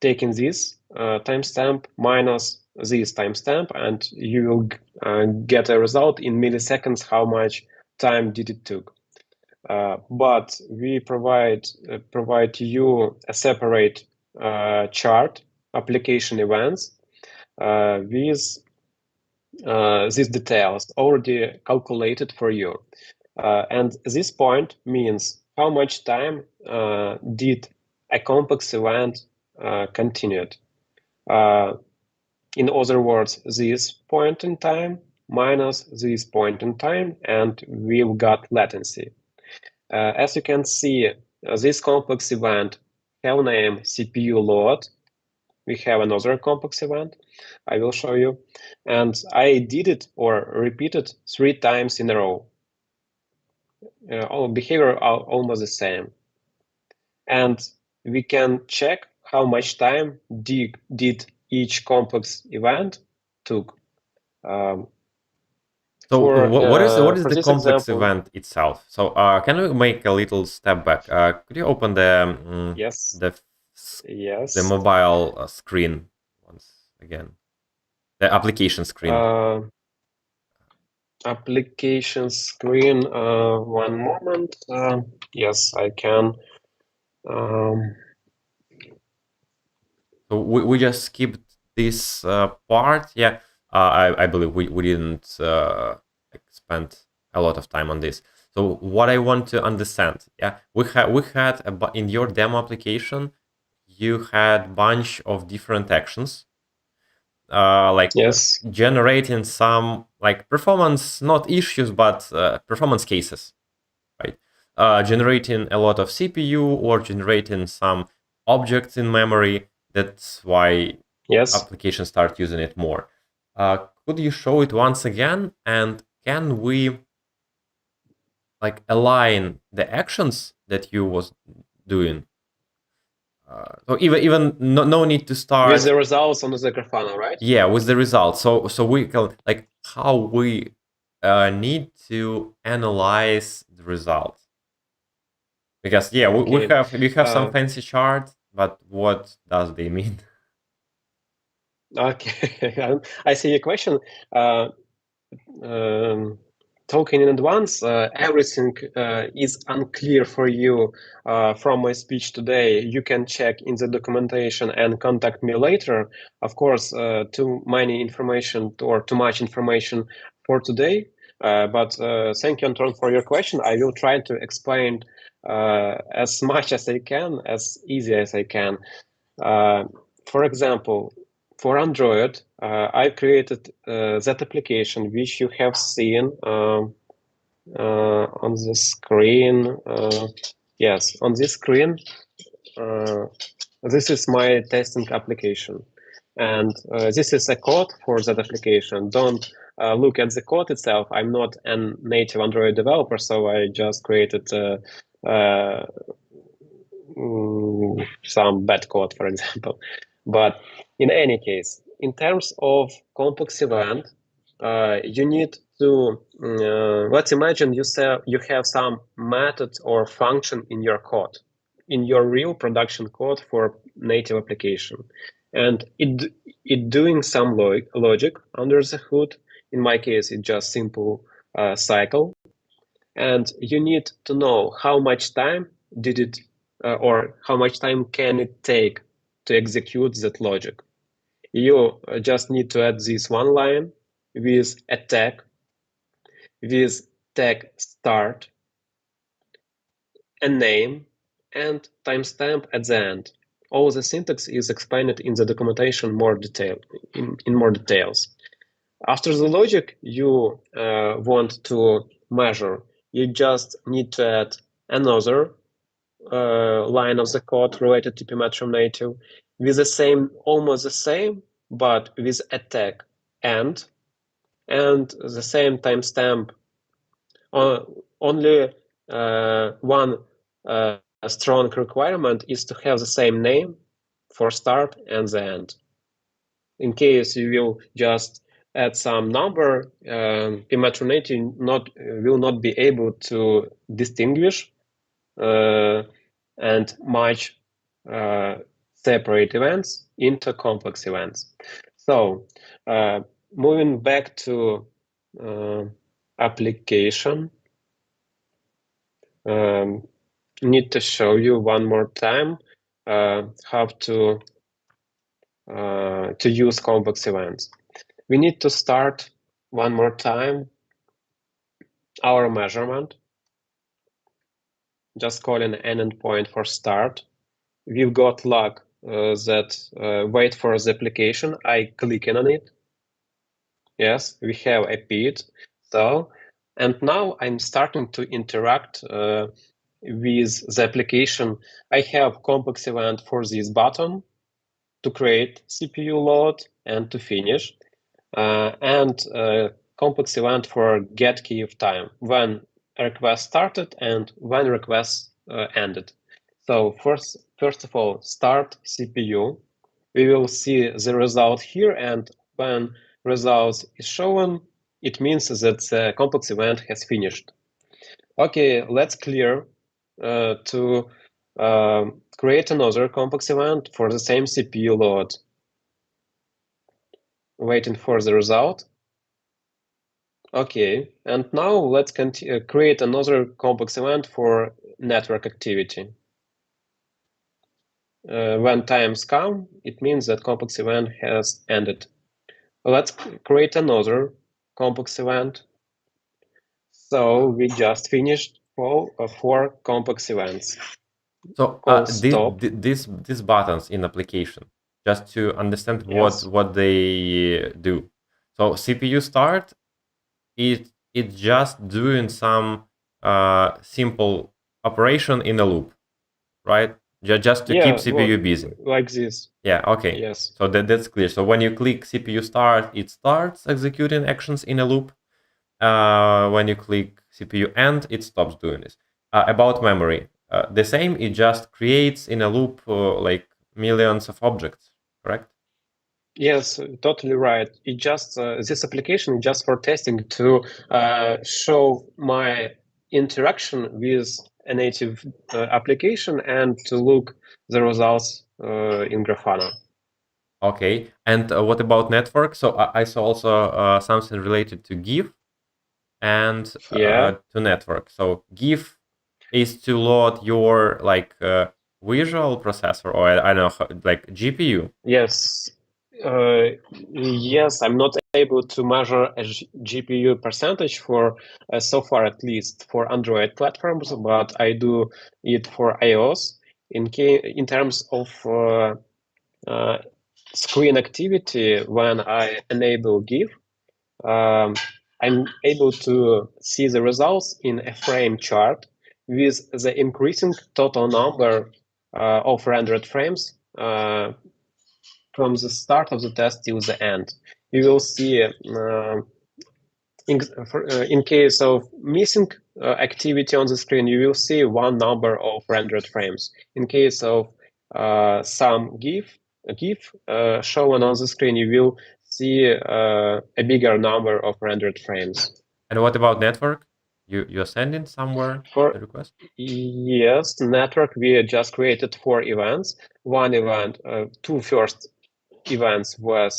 taking this timestamp minus this timestamp, and you will get a result in milliseconds how much time did it took. But we provide you a separate chart, application events, with these details already calculated for you. And this point means how much time did a complex event continued. In other words, this point in time minus this point in time, and we've got latency. As you can see, this complex event have name CPU load. We have another complex event I will show you. And I did it or repeated 3 times in a row. All behavior are almost the same. And we can check how much time did each complex event took. So what is For the this complex example, event itself? So can we make a little step back? Could you open yes, the yes. mobile screen once again? The application screen. Application screen, one moment. Yes, I can. So we just skipped this part. Yeah, I believe we didn't spend a lot of time on this. So what I want to understand, yeah, we had in your demo application, you had bunch of different actions, Yes, generating some like performance, not issues, but performance cases, right? Generating a lot of CPU or generating some objects in memory. That's why yes. applications start using it more. Could you show it once again? And can we like align the actions that you was doing? So even no need to With start. the results on the Grafana, right? Yeah, with the results. So we can like how we need to analyze the results. Because yeah, Okay. we have some fancy chart, but what does they mean? Okay. I see your question. Um, Talking in advance, everything is unclear for you from my speech today. You can check in the documentation and contact me later. Of course, too many information or too much information for today. But thank you, Anton, for your question. I will try to explain as much as I can, as easy as I can. For example, for Android, I created that application which you have seen on the screen. Yes, on this screen, this is my testing application. And this is a code for that application. Don't look at the code itself. I'm not a native Android developer, so I just created some bad code, for example. But in any case, in terms of complex event, you need to, let's imagine you have some method or function in your code, in your real production code for native application. And it doing some logic under the hood. In my case, it's just simple cycle. And you need to know how much time did it or how much time can it take to execute that logic. You just need to add this one line with a tag, with tag start, a name, and timestamp at the end. All the syntax is explained in the documentation in more details. After the logic you want to measure, you just need to add another line of the code related to PMetrium Native, with the same, almost the same, but with a tag end and the same timestamp. Only one strong requirement is to have the same name for start and the end. In case you will just add some number, PMetrium Native will not be able to distinguish and merge separate events into complex events. So moving back to application, need to show you one more time how to use complex events. We need to start one more time our measurement, just calling an endpoint for start. We've got log that wait for the application. I clicking on it. Yes, we have a pit. So, and now I'm starting to interact with the application. I have complex event for this button to create CPU load and to finish, and complex event for get key of time, when a request started and when request ended. So first of all, start CPU. We will see the result here, and when result is shown, it means that the complex event has finished. Okay, let's clear to create another complex event for the same CPU load. Waiting for the result. Okay, and now let's create another complex event for network activity. When times come, it means that complex event has ended. Let's create another complex event. So we just finished four complex events. So Stop. these buttons in application, just to understand Yes. what they do. So CPU start, it's just doing some simple operation in a loop, right? Just to keep Yeah, well, CPU busy. like this. Yeah, okay. Yes. So that's clear. So when you click CPU start, it starts executing actions in a loop. When you click CPU end, it stops doing this. About memory, the same, it just creates in a loop like millions of objects, correct? Yes, totally right. It just this application is just for testing to show my interaction with a native application and to look the results in Grafana. Okay, and what about network? So I saw also something related to GIF and Yeah. to network. So GIF is to load your like visual processor, or I don't know, like GPU. Yes. Yes, I'm not able to measure a GPU percentage for so far, at least for Android platforms, but I do it for iOS. In terms of screen activity, when I enable GIF, I'm able to see the results in a frame chart with the increasing total number of rendered frames from the start of the test till the end. You will see in case of missing activity on the screen, you will see one number of rendered frames. In case of some GIF shown on the screen, you will see a bigger number of rendered frames. And what about network? You're sending somewhere For the request? yes, network, we just created 4 events. One event, two first events were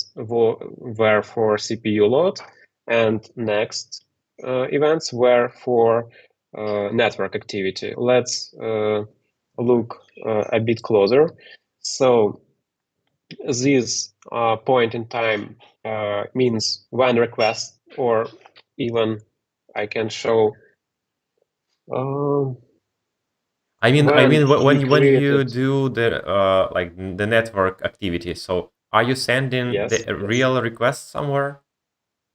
for CPU load, and next events were for network activity. Let's look a bit closer. So this point in time means when request, or even I can show I when mean, we when you created. do the like the network activity, so are you sending the Yes, yes. real request somewhere?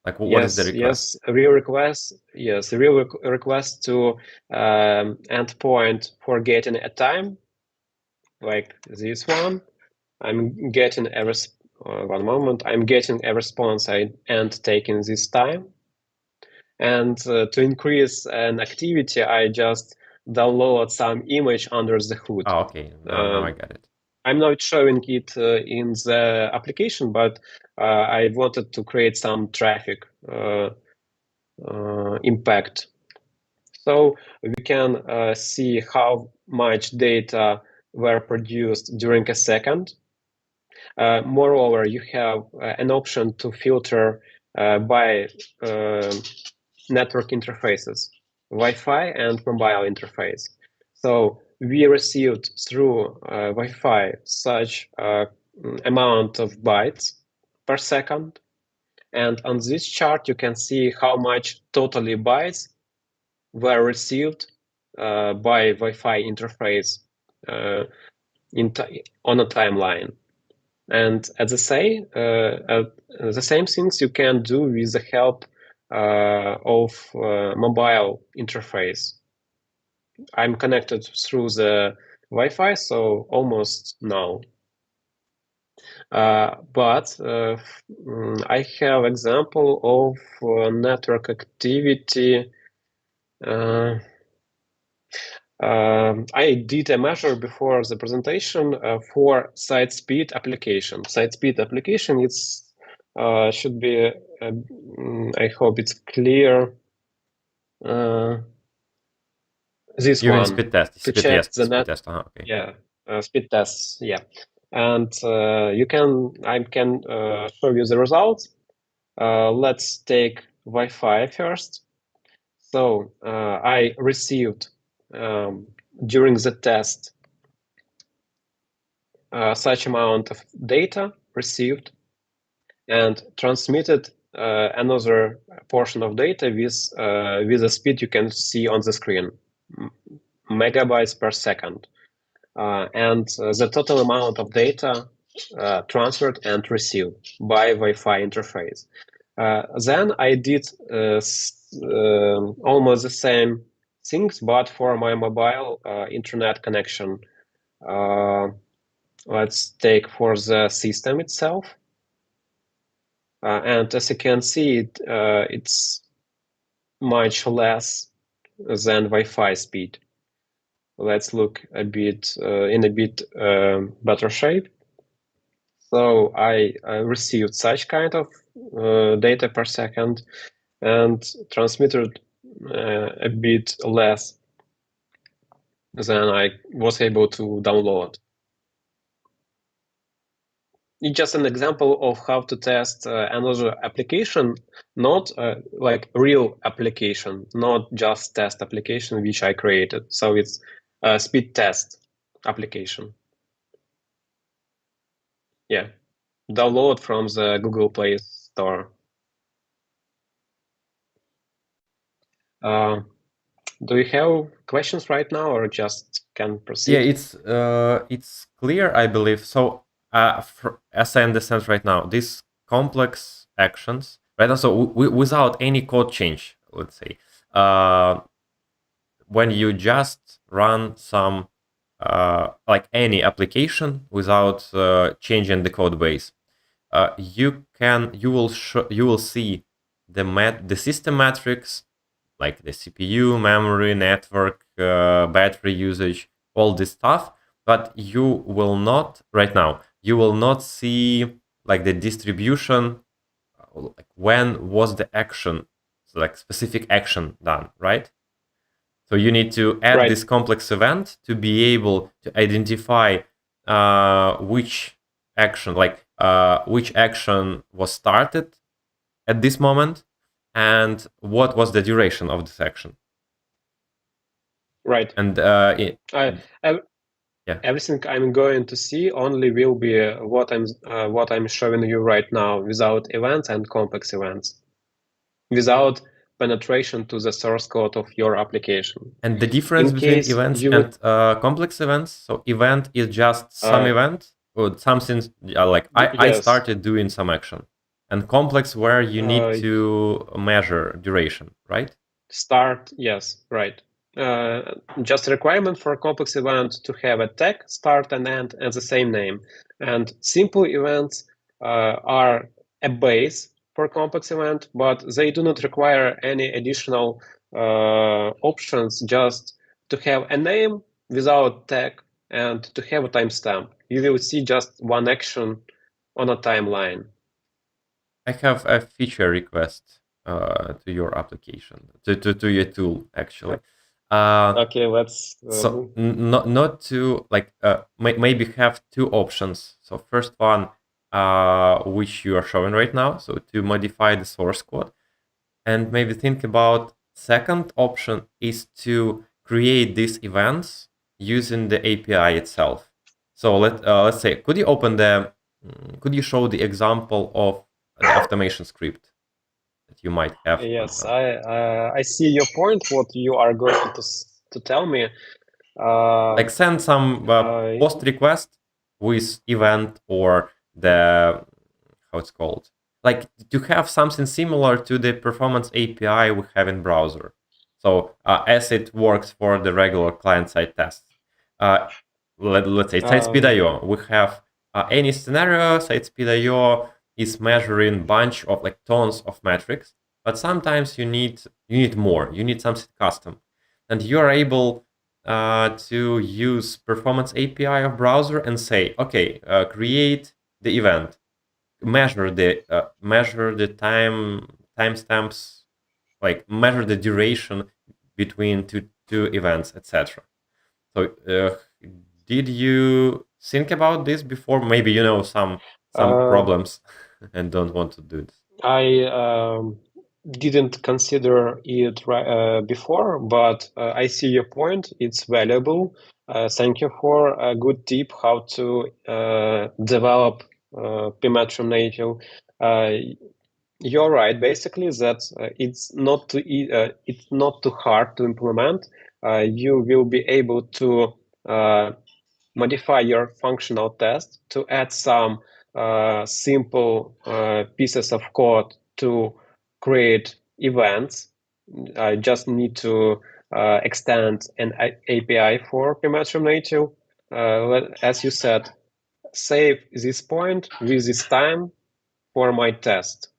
Like, what is the Yes, request? yes, real request. Yes, real request to endpoint for getting a time, like this one. I'm getting a one moment. I'm getting a response and taking this time. And to increase an activity, I just download some image under the hood. Oh, okay. Now I get it. I'm not showing it in the application, but I wanted to create some traffic impact. So we can see how much data were produced during a second. Moreover, you have an option to filter by network interfaces, Wi-Fi and mobile interface. So we received through Wi-Fi such amount of bytes per second. And on this chart, you can see how much totally bytes were received by Wi-Fi interface on a timeline. And at the same things you can do with the help of mobile interface. I'm connected through the Wi-Fi, so almost now. But I have example of network activity. I did a measure before the presentation for site speed application. Site speed application, it's should be, I hope it's clear. This You mean one, speed test? to Speed check test. the Speed net, test. Okay. yeah, speed tests, yeah. And I can show you the results. Let's take Wi-Fi first. So I received during the test such amount of data received and transmitted another portion of data with the speed you can see on the screen, megabytes per second. And the total amount of data transferred and received by Wi-Fi interface. Then I did almost the same things, but for my mobile internet connection. Let's take for the system itself. And as you can see, it's much less than Wi-Fi speed. Let's look a bit in a bit better shape. So I received such kind of data per second and transmitted a bit less than I was able to download. It's just an example of how to test another application, not like real application, not just test application which I created. So it's a speed test application. Yeah, download from the Google Play Store. Do you have questions right now, or just can proceed? Yeah, it's clear, I believe. So, as I understand right now, these complex actions, right? Now, so without any code change, let's say, when you just run some like any application without changing the code base, you will see the system metrics like the CPU, memory, network, battery usage, all this stuff. But you will not right now. You will not see like the distribution, like when was the action, so like specific action done, right? So you need to add Right. this complex event to be able to identify which action, which action was started at this moment and what was the duration of this action. Right. And yeah, Everything I'm going to see only will be what I'm showing you right now, without events and complex events, without penetration to the source code of your application. and the difference In between case events you would, and complex events. So event is just some event or something like I yes, started doing some action, and complex where you need to measure duration, right? start, yes, right. just a requirement for a complex event to have a tag, start and end, and the same name. And simple events are a base for a complex event, but they do not require any additional options, just to have a name without tag and to have a timestamp. You will see just one action on a timeline. I have a feature request to your application, to your tool, actually. Okay, let's So not to like maybe have two options. So first one, which you are showing right now, so to modify the source code, and maybe think about second option is to create these events using the API itself. So let's say, could you show the example of the automation script that you might have? Yes, I see your point. What you are going to tell me? Like send some post request with event or the how it's called, like to have something similar to the performance API we have in browser. So as it works for the regular client-side tests. Uh, let's say SiteSpeed.io, we have any scenario. SiteSpeed.io is measuring bunch of like tons of metrics, but sometimes you need more. You need something custom, and you are able to use performance API of browser and say, okay, create the event, measure the timestamps, like measure the duration between two events, etc. So, did you think about this before? Maybe you know some problems and don't want to do this. I didn't consider it before, but I see your point. It's valuable. Thank you for a good tip how to develop PMetrium Native. You're right, basically, that it's not too hard to implement. You will be able to modify your functional test to add some simple pieces of code to create events. I just need to extend an API for PMetrium Native. As you said, save this point with this time for my test.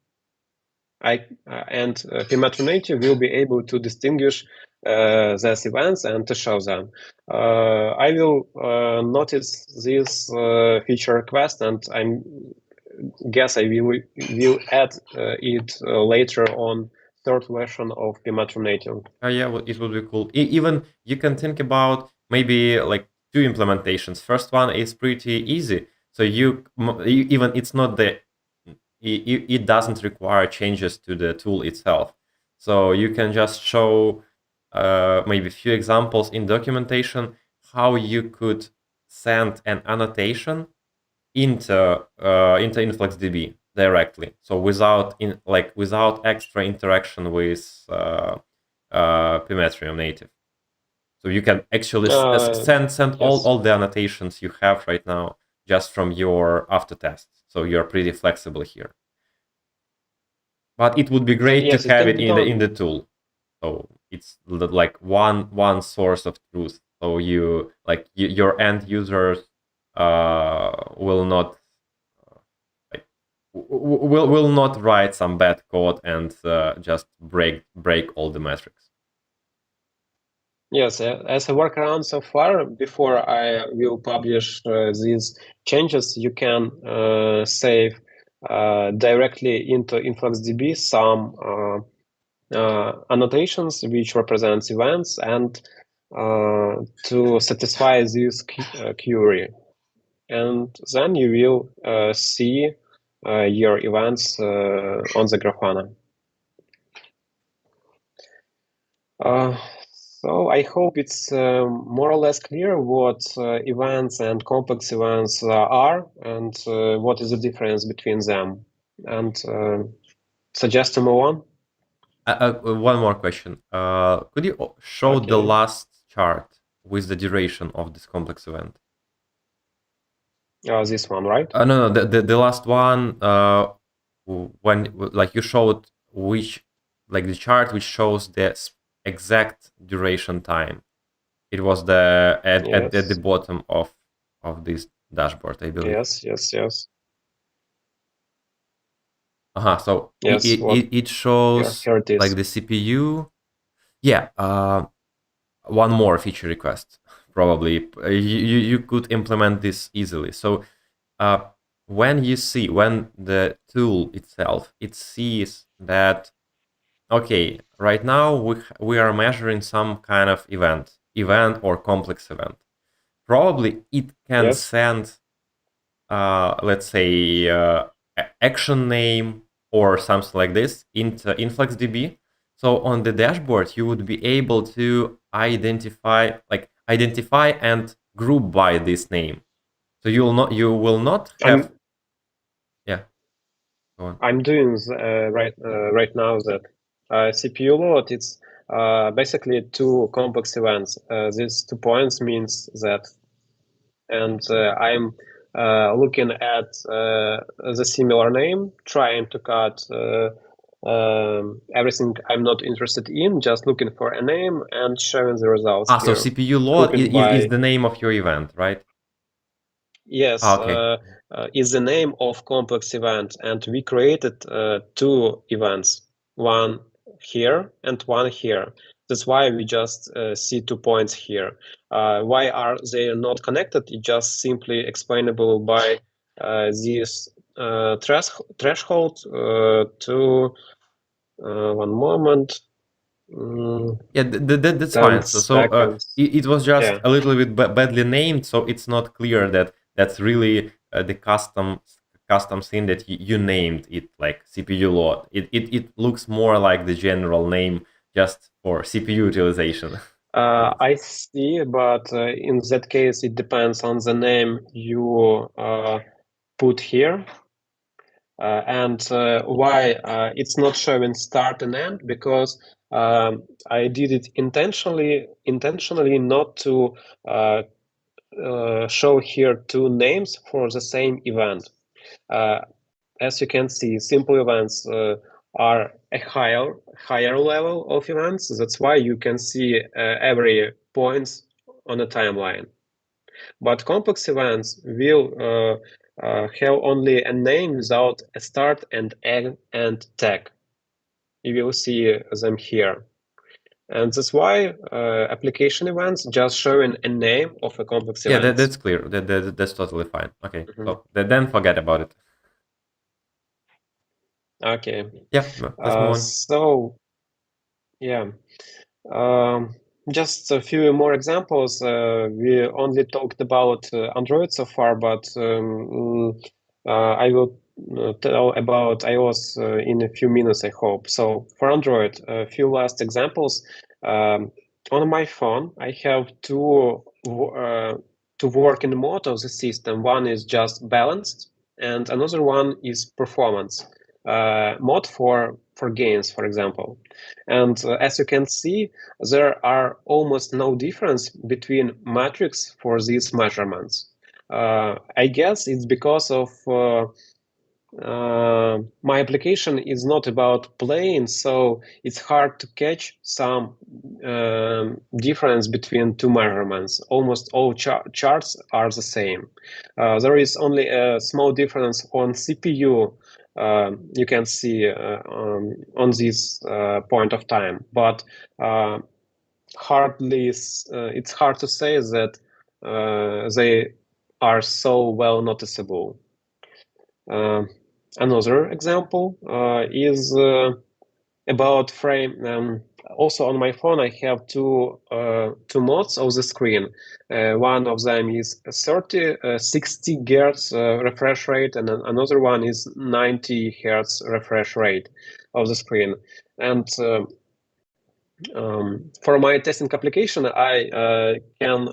PMetrium Native will be able to distinguish these events and to show them. I will notice this feature request, and I guess I will add it later on third version of PMetrium Native. Yeah, well, it would be cool. Even you can think about maybe like two implementations. First one is pretty easy. So even it's not it doesn't require changes to the tool itself. So you can just show maybe a few examples in documentation how you could send an annotation into InfluxDB directly. So without extra interaction with PMetrium Native. So you can actually send all the annotations you have right now just from your after test. So you're pretty flexible here. But it would be great to have it in the tool. So it's like one source of truth. So your end users will not will not write some bad code and just break all the metrics. Yes, as a workaround so far, before I will publish these changes, you can save directly into InfluxDB some annotations which represents events and to satisfy this query. And then you will see your events on the Grafana. So I hope it's more or less clear what events and complex events are and what is the difference between them. And suggest to move on. One more question. Could you show the last chart with the duration of this complex event? This one, right? No, the last one. When like you showed which like the chart which shows the exact duration time. It was the at the Yes. bottom of this dashboard, I believe. Yes. So Yes. What? it Here, shows here it like is. the CPU. Yeah, one more feature request. Probably you could implement this easily. So uh, when the tool itself, it sees that, okay, right now we are measuring some kind of event or complex event. Probably it can Yes. send, let's say, action name or something like this into InfluxDB. So on the dashboard, you would be able to identify and group by this name. So you will not have, I'm yeah, go on. I'm doing right now that CPU load. It's basically two complex events. These 2 points means that, and I'm looking at the similar name, trying to cut everything I'm not interested in, just looking for a name and showing the results So here, CPU load grouping is by. the name of your event, right? Yes, Okay. is the name of complex event, and we created two events, one here and one here. That's why we just see 2 points here. Why are they not connected? It's just simply explainable by this threshold to 1 moment, Yeah, that's 10 fine. seconds. It was just Yeah. a little bit badly named, so it's not clear that that's really the custom thing that you named it like CPU load. It looks more like the general name just for CPU utilization. I guess. I see, but in that case, it depends on the name you put here. And why it's not showing start and end, because I did it intentionally not to show here two names for the same event. Uh, as you can see, simple events are a higher level of events. That's why you can see every points on a timeline. But complex events will have only a name without a start and end and tag. You will see them here. And that's why application events just showing a name of a complex Yeah, events. that's clear. That's totally fine. Okay, Mhm. so then forget about it. Okay. Yeah, let's move on. So yeah. Um, just a few more examples. We only talked about Android so far, but I will tell about iOS in a few minutes, I hope. So for Android, a few last examples. Um, on my phone, I have two working mode of the system. One is just balanced, and another one is performance mode for games, for example. And as you can see, there are almost no difference between metrics for these measurements. I guess it's because of my application is not about playing, so it's hard to catch some difference between two measurements. Almost all charts are the same. There is only a small difference on CPU. You can see on this point of time, but it's hard to say that they are so well noticeable. Uh, Another example is about frame. Also on my phone, I have two modes of the screen. One of them is 60 hertz refresh rate, and another one is 90 hertz refresh rate of the screen. And for my testing application, I can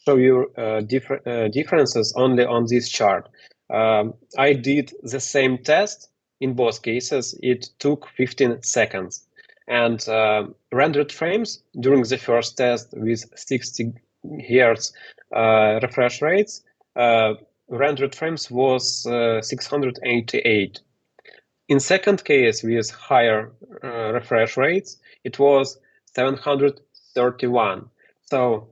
show you differences only on this chart. I did the same test in both cases. It took 15 seconds. And rendered frames during the first test with 60 hertz refresh rates, rendered frames was 688. In second case with higher refresh rates, it was 731. So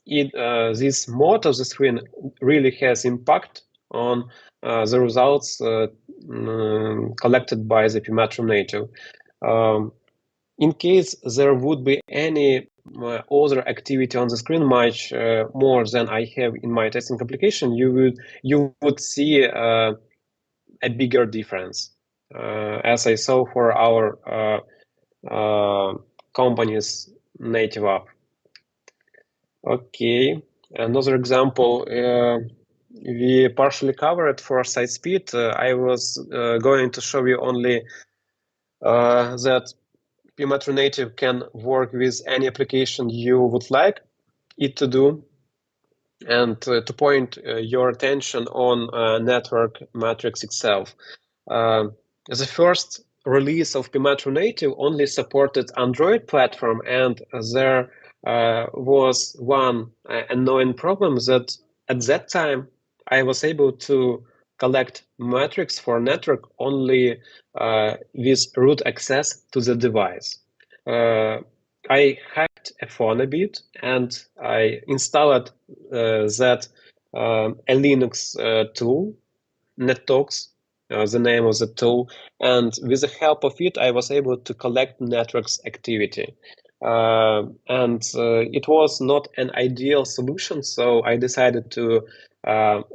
this mode of the screen really has impact on the results collected by the PMetrium Native. In case there would be any other activity on the screen much more than I have in my testing application, you would see a bigger difference, as I saw for our company's native app. Okay, another example we partially covered for site speed. I was going to show you only that PMetrium Native can work with any application you would like it to do, and to point your attention on network matrix itself. The first release of PMetrium Native only supported Android platform, and there was one annoying problem that at that time I was able to collect metrics for network only with root access to the device. I hacked a phone a bit, and I installed that a Linux tool, NetTalks, the name of the tool, and with the help of it, I was able to collect networks activity. And it was not an ideal solution, so I decided to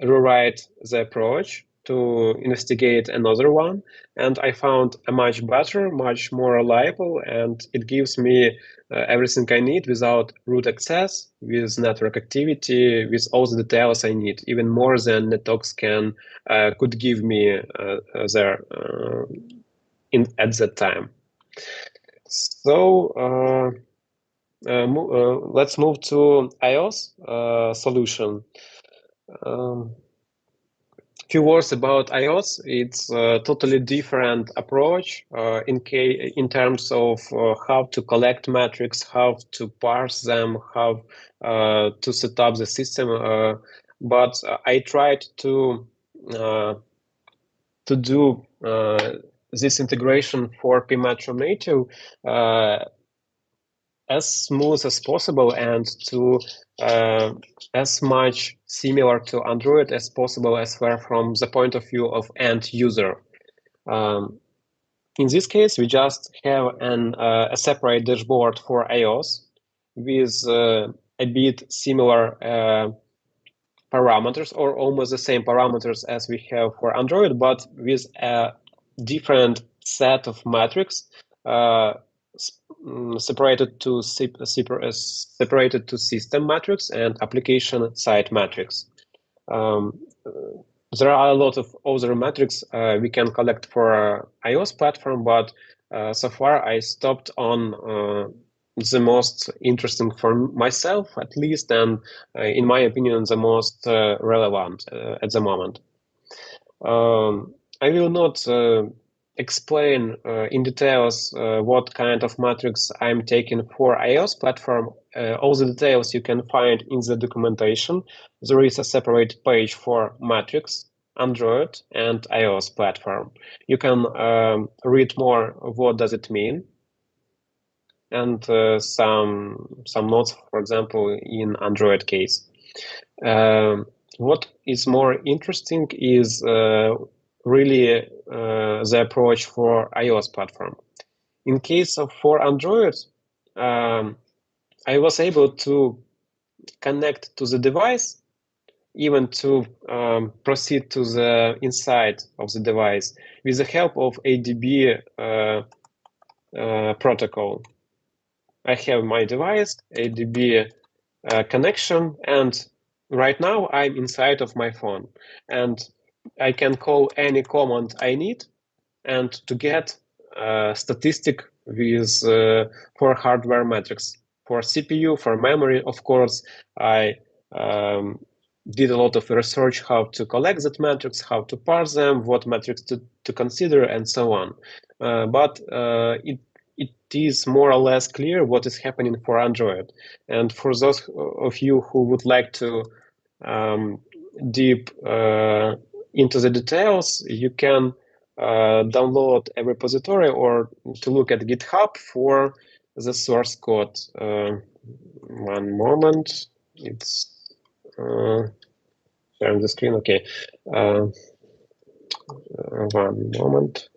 rewrite the approach to investigate another one, and I found a much better, much more reliable, and it gives me everything I need without root access, with network activity, with all the details I need, even more than NetTalks could give me there at that time. So let's move to iOS solution. Few words about iOS. It's a totally different approach in terms of how to collect metrics, how to parse them, how to set up the system. But I tried to do this integration for PMetrium Native as smooth as possible and to as much similar to Android as possible as far from the point of view of end user. In this case, we just have a separate dashboard for iOS with a bit similar parameters, or almost the same parameters as we have for Android, but with a different set of metrics separated to system metrics and application side metrics. There are a lot of other metrics we can collect for iOS platform, but so far I stopped on the most interesting for myself, at least, and in my opinion, the most relevant at the moment. I will not explain in details what kind of metrics I'm taking for iOS platform. All the details you can find in the documentation. There is a separate page for metrics, Android and iOS platform. You can read more of what does it mean, and some notes, for example, in Android case. What is more interesting is really the approach for iOS platform. In case of for Android, I was able to connect to the device, even to proceed to the inside of the device with the help of ADB protocol. I have my device, ADB connection, and right now I'm inside of my phone, and I can call any command I need, and to get statistic with for hardware metrics. For CPU, for memory, of course, I did a lot of research how to collect that metrics, how to parse them, what metrics to consider, and so on. But it is more or less clear what is happening for Android. And for those of you who would like to deep into the details, you can download a repository or to look at GitHub for the source code. One moment. It's sharing the screen. Okay. One moment.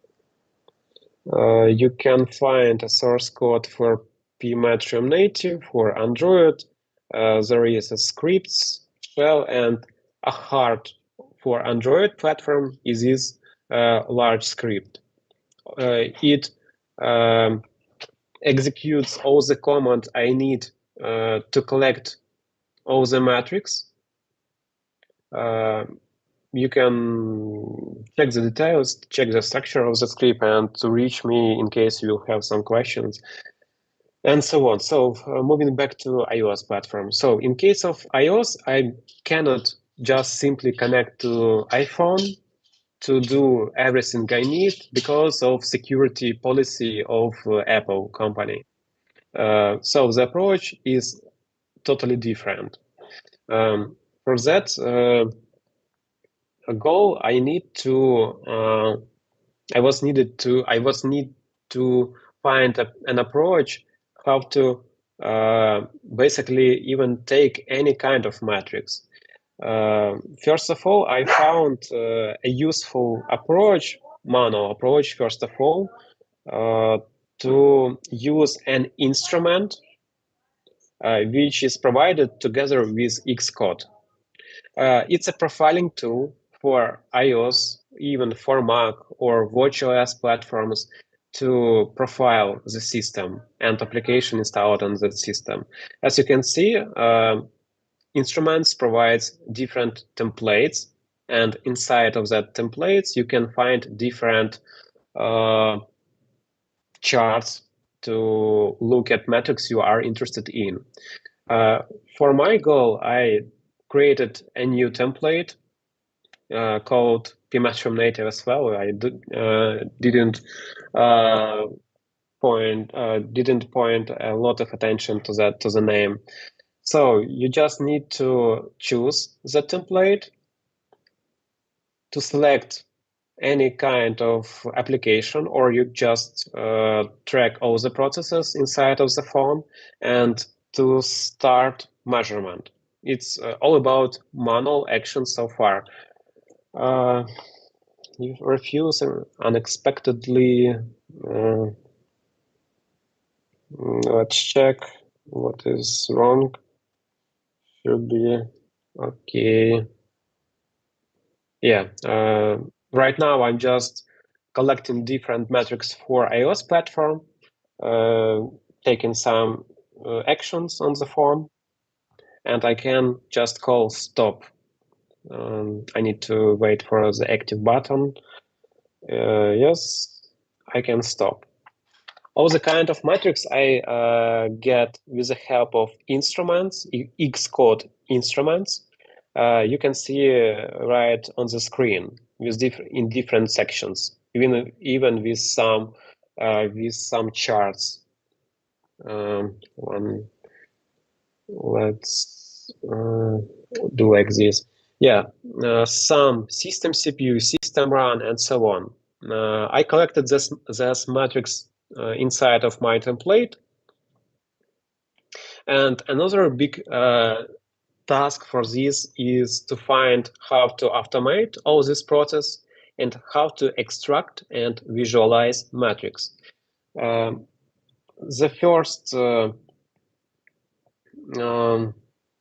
You can find a source code for PMetrium Native for Android. There is a scripts shell and a heart for Android platform is this large script. It executes all the command I need to collect all the metrics. You can check the details, check the structure of the script, and to reach me in case you have some questions, and so on. So moving back to iOS platform. So in case of iOS, I cannot just simply connect to iPhone to do everything I need because of security policy of Apple company. So the approach is totally different. For that goal, I need to find an approach how to basically even take any kind of matrix. First of all, I found a useful approach, manual approach, first of all, to use an instrument which is provided together with Xcode. It's a profiling tool for iOS, even for Mac or watchOS platforms to profile the system and application installed on the system. As you can see, Instruments provides different templates, and inside of that templates, you can find different charts to look at metrics you are interested in. For my goal, I created a new template called PMetrium Native as well. I didn't point a lot of attention to the name. So you just need to choose the template to select any kind of application, or you just track all the processes inside of the phone and to start measurement. It's all about manual action so far. You refuse unexpectedly. Let's check what is wrong. Should be okay. Yeah, right now I'm just collecting different metrics for iOS platform, taking some actions on the phone, and I can just call stop. I need to wait for the active button. Yes, I can stop. All the kind of metrics I get with the help of instruments, Xcode instruments, you can see right on the screen with in different sections, even with some charts. Let's do like this. Yeah, some system CPU, system run, and so on. I collected this matrix inside of my template. And another big task for this is to find how to automate all this process and how to extract and visualize metrics. The first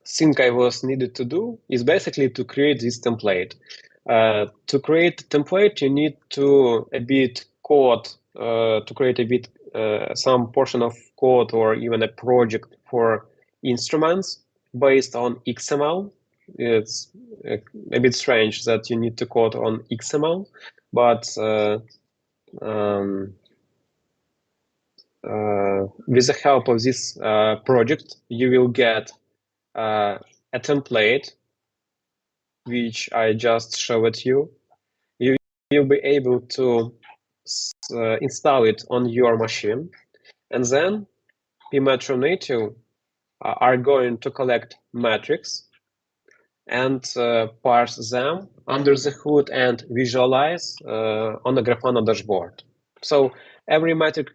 thing I was needed to do is basically to create this template. To create a template, you need to a bit code, to create a bit some portion of code or even a project for instruments based on XML. It's a bit strange that you need to code on XML, but with the help of this project, you will get a template which I just showed you. You'll be able to install it on your machine, and then PMetrium Native are going to collect metrics and parse them under the hood and visualize on the Grafana dashboard. So every metric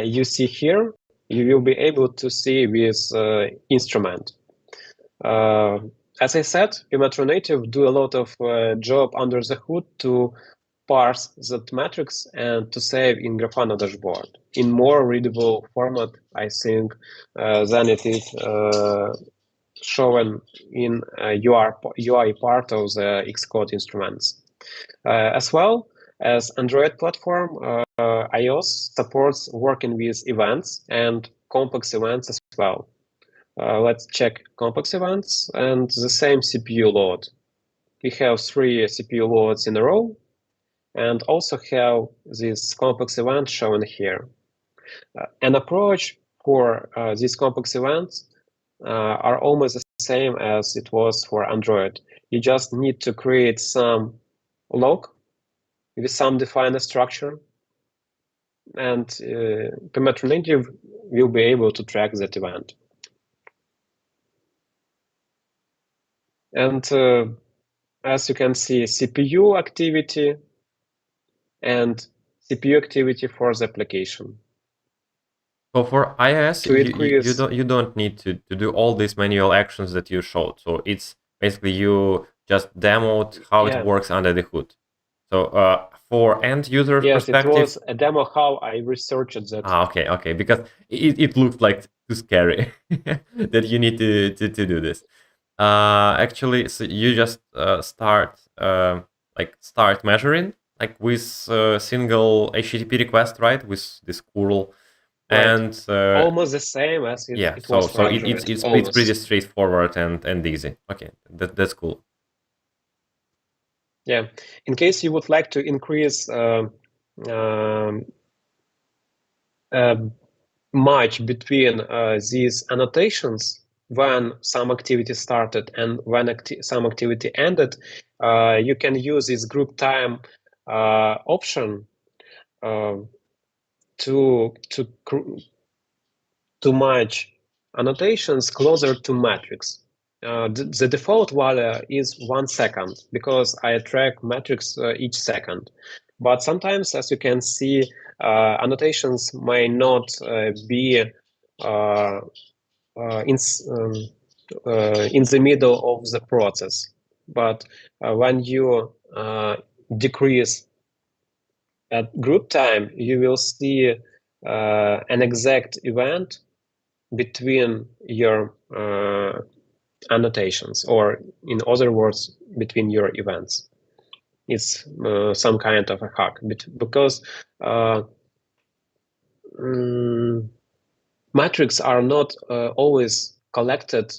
you see here, you will be able to see with instrument. As I said, PMetrium Native do a lot of job under the hood to parse that metrics and to save in Grafana dashboard in more readable format, I think, than it is shown in UI part of the Xcode instruments. As well as Android platform, iOS supports working with events and complex events as well. Let's check complex events and the same CPU load. We have 3 CPU loads in a row and also have this complex event shown here. An approach for these complex events are almost the same as it was for Android. You just need to create some log with some defined structure, and PMetrium Native will be able to track that event. And as you can see, CPU activity and CPU activity for the application. So for iOS, To increase, you don't need to do all these manual actions that you showed. So it's basically you just demoed how it works under the hood. So for end user yes, perspective, it was a demo how I researched that. Okay, because it looked like too scary that you need to do this. Actually, so you just start measuring like with single HTTP request, right? With this curl, Right. And almost the same as it was for Android. it's pretty straightforward and easy. Okay, that's cool. Yeah, in case you would like to increase much between these annotations when some activity started and when some activity ended, you can use this group time option to match annotations closer to metrics. The default value is 1 second because I track metrics each second. But sometimes, as you can see, annotations may not be in the middle of the process. But when you decrease at group time, you will see an exact event between your annotations, or in other words, between your events. It's some kind of a hack because metrics are not always collected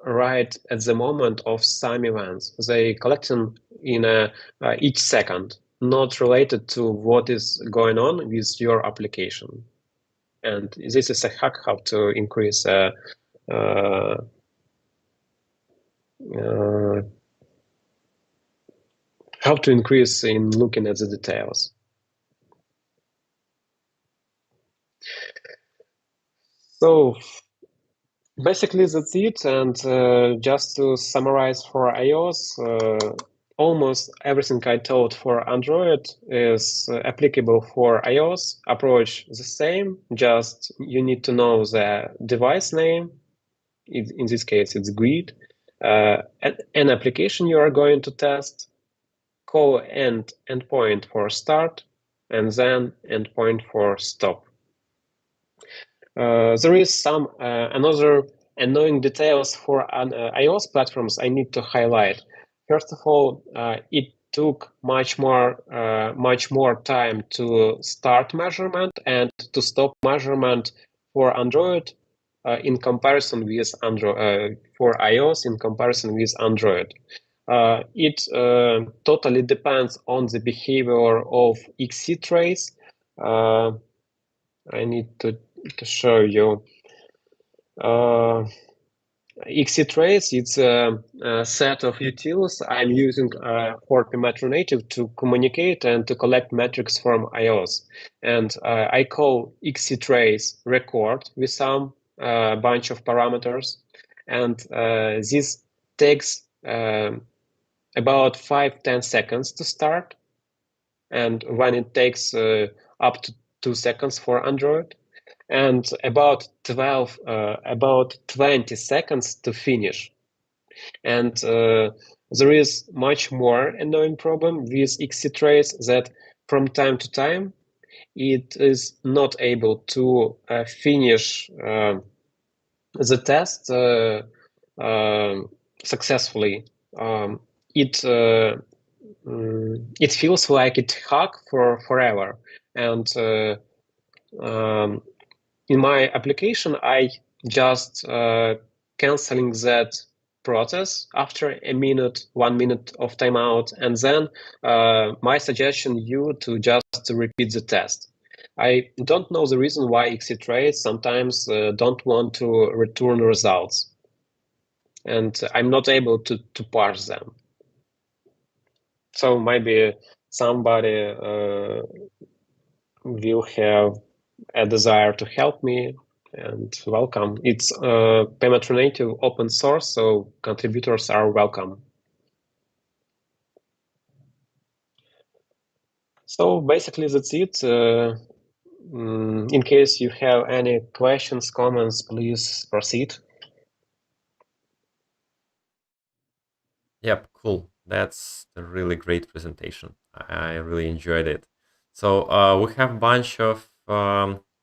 right at the moment of some events. They collect them in each second, not related to what is going on with your application. And this is a hack how to increase how to increase in looking at the details. So basically that's it. And just to summarize for iOS, almost everything I told for Android is applicable for iOS. Approach the same, just you need to know the device name. In this case, it's grid. An application you are going to test, call endpoint for start, and then endpoint for stop. There is some another annoying details for iOS platforms I need to highlight. First of all, it took much more time to start measurement and to stop measurement for Android in comparison with Android for iOS in comparison with Android. It totally depends on the behavior of XC trace. I need to show you. XCtrace, it's a set of utils I'm using for PMetrium Native to communicate and to collect metrics from iOS. And I call XCtrace record with some bunch of parameters. And this takes about 5-10 seconds to start. And when it takes up 2 seconds for Android, and about 20 seconds to finish. And there is much more annoying problem with XC-Trace that from time to time it is not able to finish the test successfully. It it feels like it hug for forever. And in my application, I just canceling that process after a minute, 1 minute of timeout, and then my suggestion you to just repeat the test. I don't know the reason why XC-Trace sometimes don't want to return results, and I'm not able to parse them. So maybe somebody will have a desire to help me, and welcome. It's PMetrium Native open source, so contributors are welcome. So basically that's it. In case you have any questions, comments, please proceed. Yep, cool. That's a really great presentation. I really enjoyed it. So we have a bunch of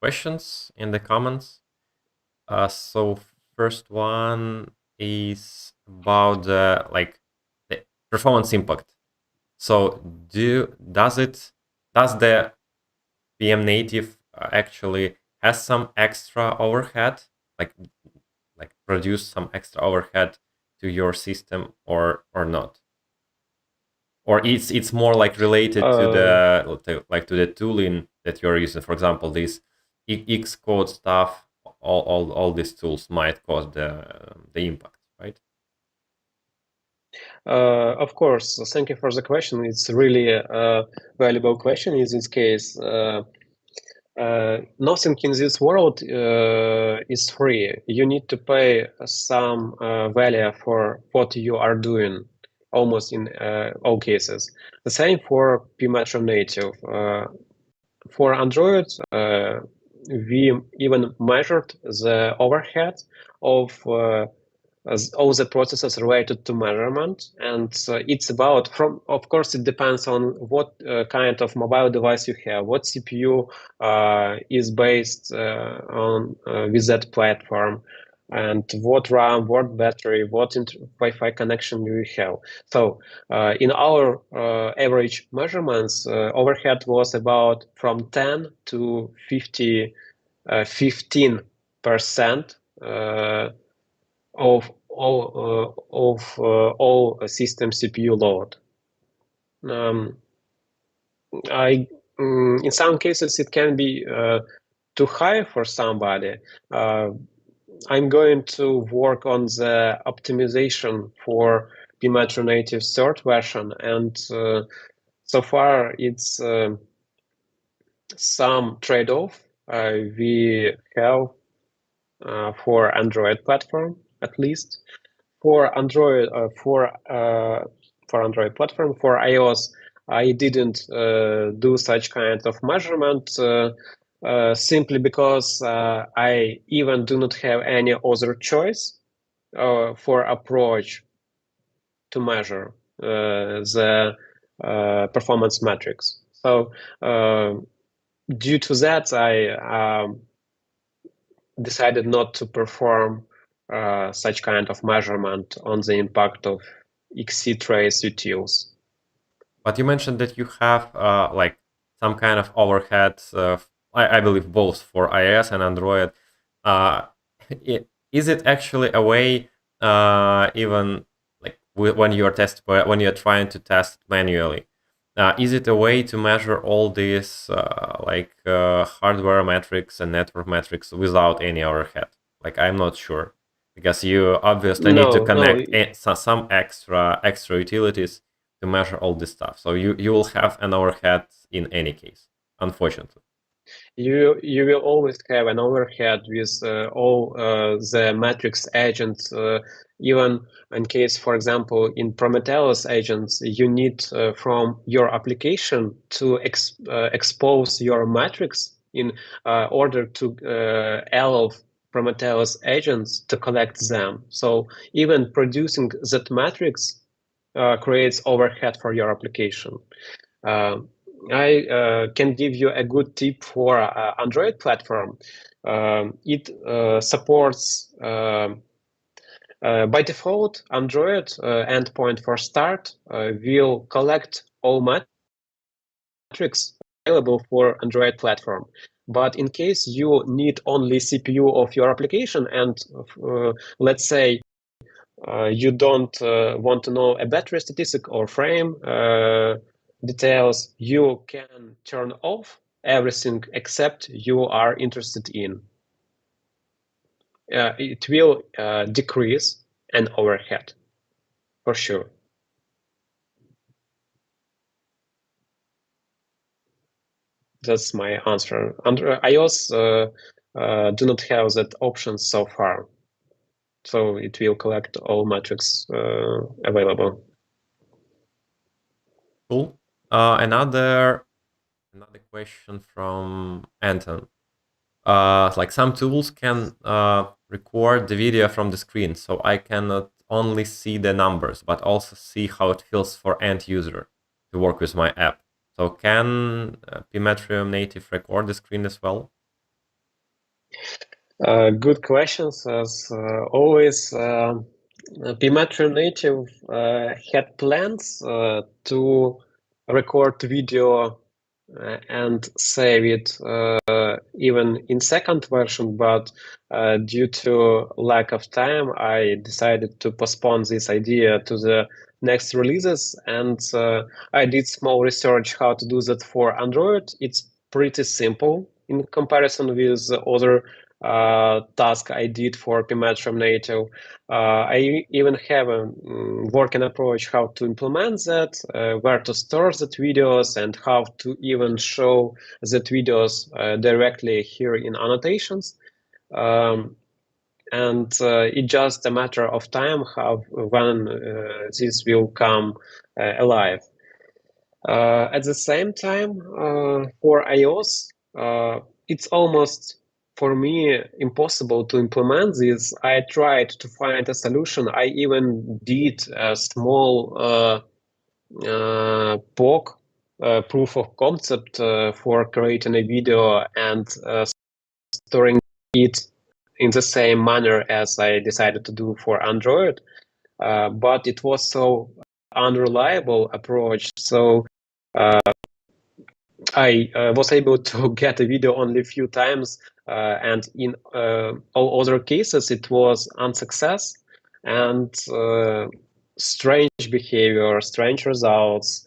questions in the comments. So first one is about the performance impact. So does the PM native actually has some extra overhead, like produce some extra overhead to your system or not? Or it's more like related to the tooling that you're using. For example, this Xcode stuff, all these tools might cause the impact, right? Of course, thank you for the question. It's really a valuable question in this case. Nothing in this world is free. You need to pay some value for what you are doing, almost in all cases. The same for PMetrium Native. For Android, we even measured the overhead of as all the processes related to measurement, and it's about of course it depends on what kind of mobile device you have, what CPU is based on with that platform, and what RAM, what battery, what Wi-Fi connection you have. So in our average measurements, overhead was about from 10 to 15% of all system CPU load. In some cases it can be too high for somebody. I'm going to work on the optimization for PMetrium Native third version, and so far it's some trade-off we have for Android platform, at least. For Android for Android platform, for iOS, I didn't do such kind of measurement simply because I even do not have any other choice for approach to measure the performance metrics. So due to that, I decided not to perform such kind of measurement on the impact of XC-Trace utils. But you mentioned that you have like some kind of overhead. I believe both for iOS and Android. Uh, is it actually a way, even like when you're trying to test manually? Is it a way to measure all these hardware metrics and network metrics without any overhead? Like I'm not sure because you obviously need to No, no. connect some extra utilities to measure all this stuff. So you will have an overhead in any case, unfortunately. You will always have an overhead with all the matrix agents. Even in case, for example, in Prometheus agents, you need from your application to expose your matrix in order to allow Prometheus agents to collect them. So even producing that matrix creates overhead for your application. I can give you a good tip for Android platform. It supports by default, Android endpoint for start will collect all metrics available for Android platform. But in case you need only CPU of your application and let's say you don't want to know a battery statistic or frame details, you can turn off everything except you are interested in. It will decrease an overhead for sure. That's my answer. iOS do not have that option so far, so it will collect all metrics available. Cool. Another question from Anton. Like some tools can record the video from the screen, so I can not only see the numbers, but also see how it feels for end user to work with my app. So can PMetrium Native record the screen as well? Good questions, as always. PMetrium Native had plans to record video and save it even in second version, but due to lack of time, I decided to postpone this idea to the next releases. And I did small research how to do that for Android. It's pretty simple in comparison with other task I did for PMetrium Native. I even have a working approach how to implement that, where to store that videos, and how to even show that videos directly here in annotations. And it's just a matter of time how when this will come alive. At the same time, for iOS, it's almost for me impossible to implement this. I tried to find a solution. I even did a small POC, proof of concept for creating a video and storing it in the same manner as I decided to do for Android. But it was so unreliable approach. So I was able to get a video only a few times, and in all other cases, it was unsuccess and strange behavior, strange results,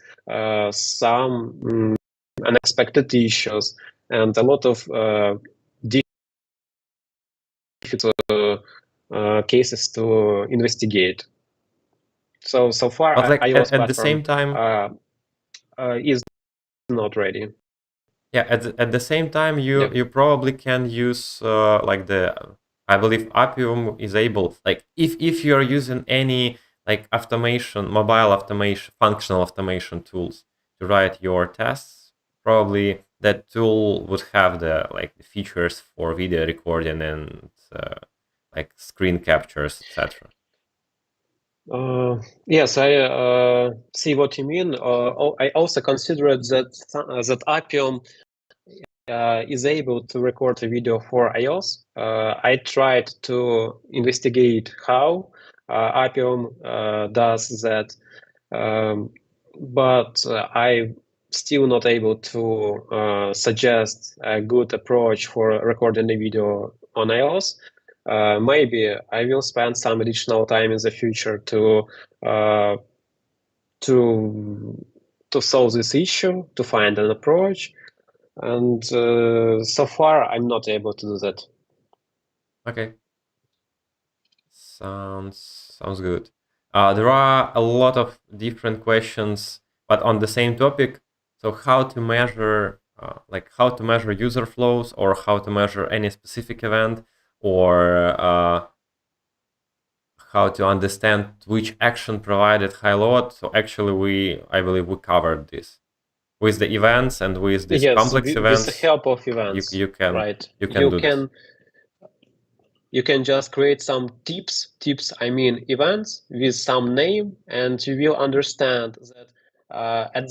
some unexpected issues, and a lot of difficult cases to investigate. So far, But like iOS at the same platform time, is not ready. yeah, at the same time, Yeah. you probably can use like the I believe Appium is able, like if you're using any like automation, mobile automation, functional automation tools to write your tests, probably that tool would have the like the features for video recording and like screen captures, etc. Yes, I see what you mean. I also considered that Appium is able to record a video for iOS. I tried to investigate how Appium does that, but I still not able to suggest a good approach for recording a video on iOS. Maybe I will spend some additional time in the future uh, to solve this issue, to find an approach. And so far, I'm not able to do that. Okay. Sounds good. There are a lot of different questions, but on the same topic. So how to measure, like how to measure user flows, or how to measure any specific event, or how to understand which action provided high load. So actually, I believe we covered this. with the events and with these Yes, complex events, with the help of events, you can right? you can do this. You can just create some tips, I mean events with some name, and you will understand that at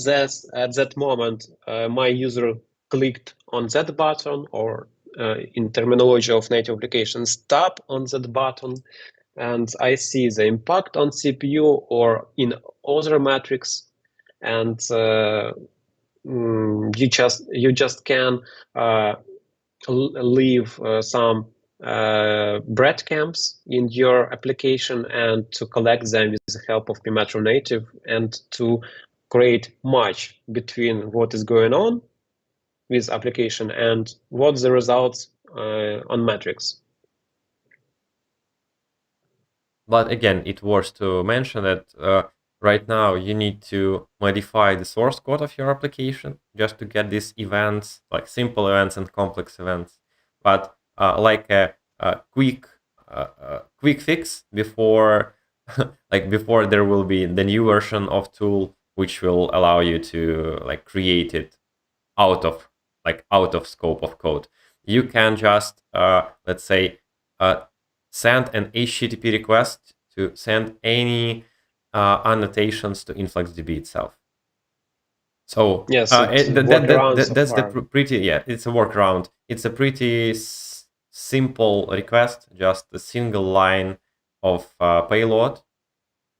that moment my user clicked on that button, or in terminology of native applications, tap on that button, and I see the impact on CPU or in other metrics, and you just can leave some breadcrumbs in your application and to collect them with the help of PMetrium Native and to create match between what is going on with application and what the results on metrics. But again, it was to mention that right now you need to modify the source code of your application just to get these events, like simple events and complex events. But like a quick fix before, like before there will be the new version of tool which will allow you to like create it out of out of scope of code. You can just let's say send an HTTP request to send any annotations to InfluxDB itself. So yes, that's the pretty, yeah, it's a workaround. It's a pretty simple request, just a single line of payload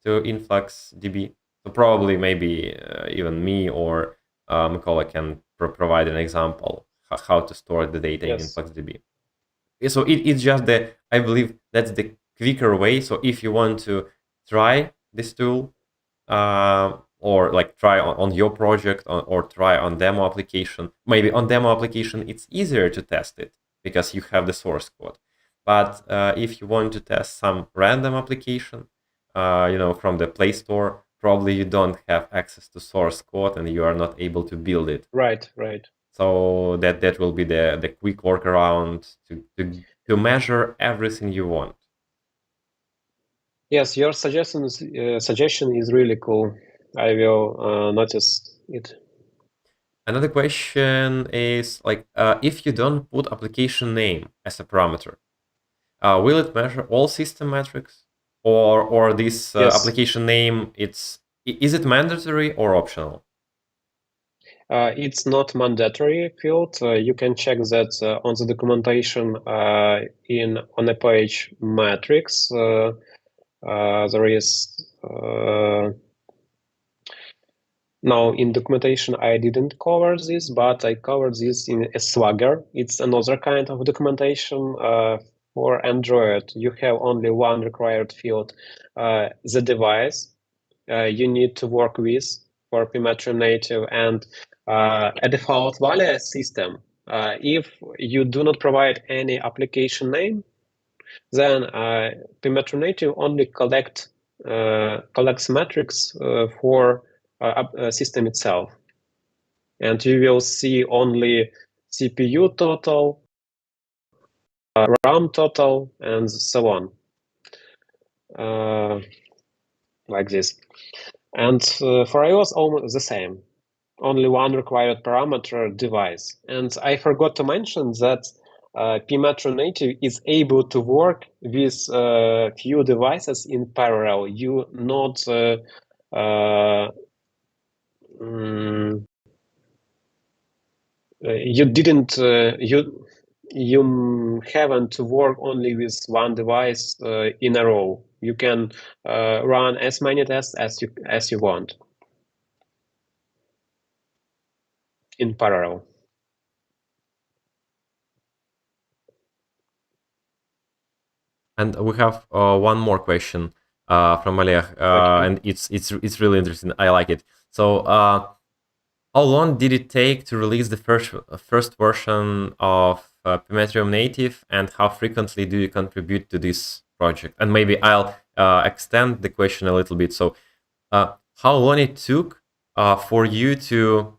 to InfluxDB. So probably maybe even me or Mikola can provide an example how to store the data in InfluxDB. So it's just I believe that's the quicker way. So if you want to try this tool or like try on your project or try on demo application, maybe on demo application it's easier to test it because you have the source code. But if you want to test some random application, from the Play Store, probably you don't have access to source code and you are not able to build it. Right. So that will be the quick workaround to measure everything you want. Yes, your suggestion is really cool. I will notice it. Another question is like if you don't put application name as a parameter, will it measure all system metrics, or this Yes. application name? Is it mandatory or optional? It's not mandatory field. You can check that on the documentation on a page metrics. There is now in documentation I didn't cover this, but I covered this in a Swagger. It's another kind of documentation for Android. You have only one required field, the device you need to work with for PMetrium Native, and a default value system. If you do not provide any application name, then PMetrium Native only collects metrics for system itself, and you will see only CPU total, RAM total, and so on, like this. And for iOS, almost the same. Only one required parameter, device. And I forgot to mention that PMetrium Native is able to work with few devices in parallel. You not you didn't you haven't worked only with one device in a row. You can run as many tests as you want in parallel. And we have one more question from Oleg, Okay. and it's really interesting. I like it. So, how long did it take to release the first version of PMetrium Native, and how frequently do you contribute to this project? And maybe I'll extend the question a little bit. So, how long it took for you to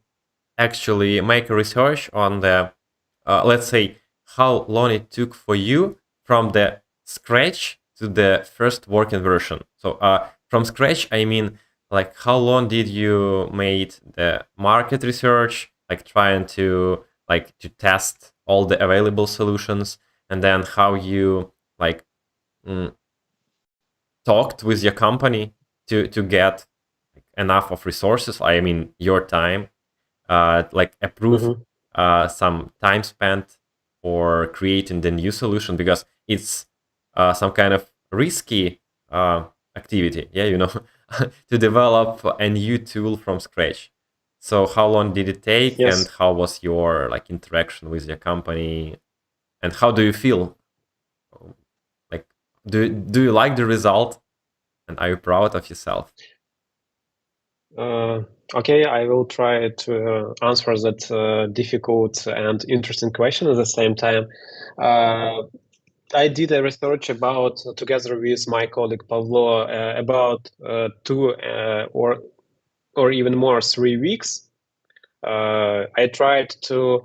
actually make a research on the, let's say, how long it took for you from the scratch to the first working version. So from scratch, I mean like how long did you made the market research, like trying to test all the available solutions, and then how you like mm, talked with your company to get enough of resources, I mean your time, like approve Mhm. some time spent for creating the new solution, because it's some kind of risky activity, yeah, to develop a new tool from scratch. So how long did it take, and Yes. how was your like interaction with your company, and how do you feel, like do you like the result, and are you proud of yourself? Uh, okay, I will try to answer that difficult and interesting question at the same time. Uh, I did a research about, together with my colleague Pavlo, about 2 or even more 3 weeks. I tried to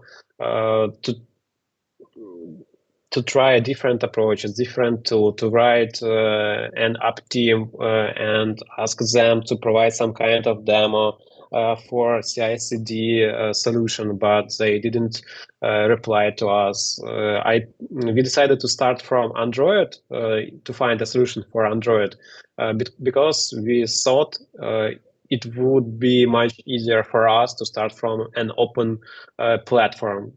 try different approaches, different to write an app team and ask them to provide some kind of demo for CI/CD solution, but they didn't reply to us. We decided to start from Android to find a solution for Android because we thought it would be much easier for us to start from an open platform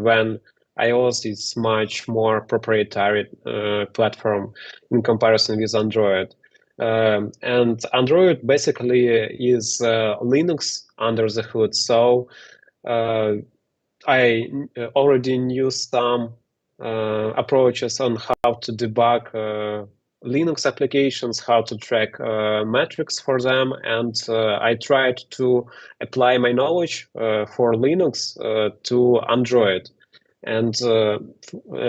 when iOS is much more proprietary platform in comparison with Android. And Android basically is Linux under the hood. So uh, I already knew some approaches on how to debug Linux applications, how to track metrics for them, and I tried to apply my knowledge for Linux to Android. And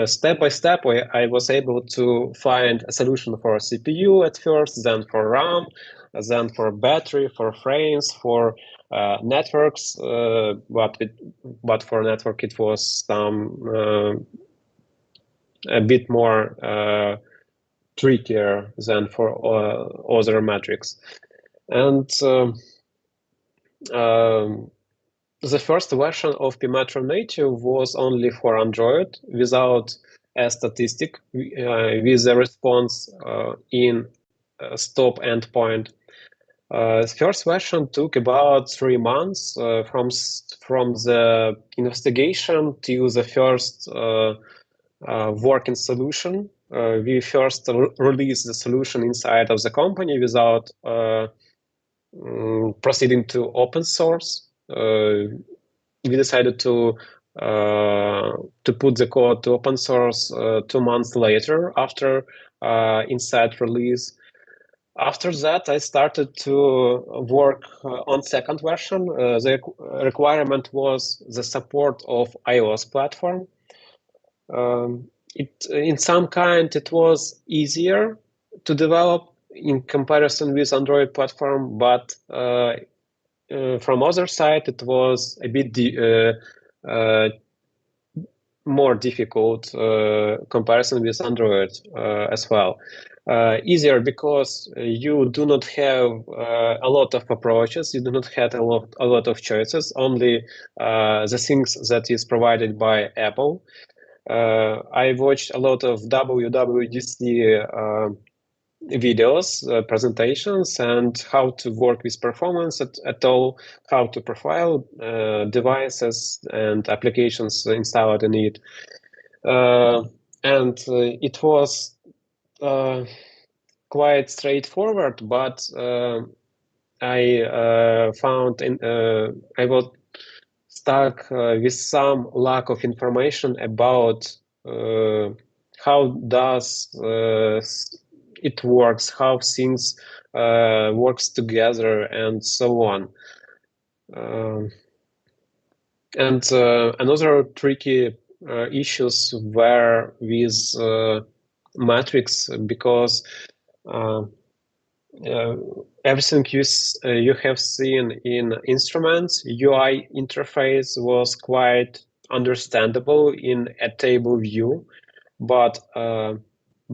step by step, I was able to find a solution for CPU at first, then for RAM, then for battery, for frames, for networks. But for network, it was a bit more trickier than for other metrics. And um, the first version of PMetrium Native was only for Android without a statistic with a response in stop endpoint. First version took about 3 months from the investigation to the first working solution. We first released the solution inside of the company without proceeding to open source. We decided to put the code to open source 2 months later after inside release. After that, I started to work on second version. The requirement was the support of iOS platform. In some kind, it was easier to develop in comparison with Android platform, but from other side, it was a bit more difficult comparison with Android as well. Easier because you do not have a lot of approaches, you do not have a lot of choices, only the things that is provided by Apple. I watched a lot of WWDC videos, presentations, and how to work with performance at all, how to profile devices and applications installed in it. And it was quite straightforward, but I found I was stuck with some lack of information about how does it works, how things works together, and so on. Um, and another tricky issues were with matrix because uh, uh, everything you have seen in instruments UI interface was quite understandable in a table view, but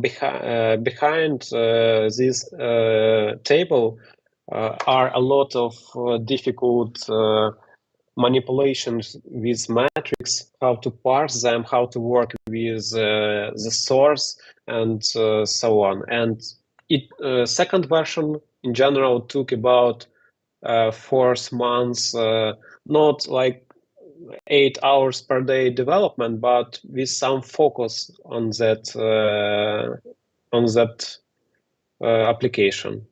behind this table are a lot of difficult manipulations with metrics, how to parse them, how to work with the source, and so on. And it second version in general took about 4 months, not like 8 hours per day development, but with some focus on that application.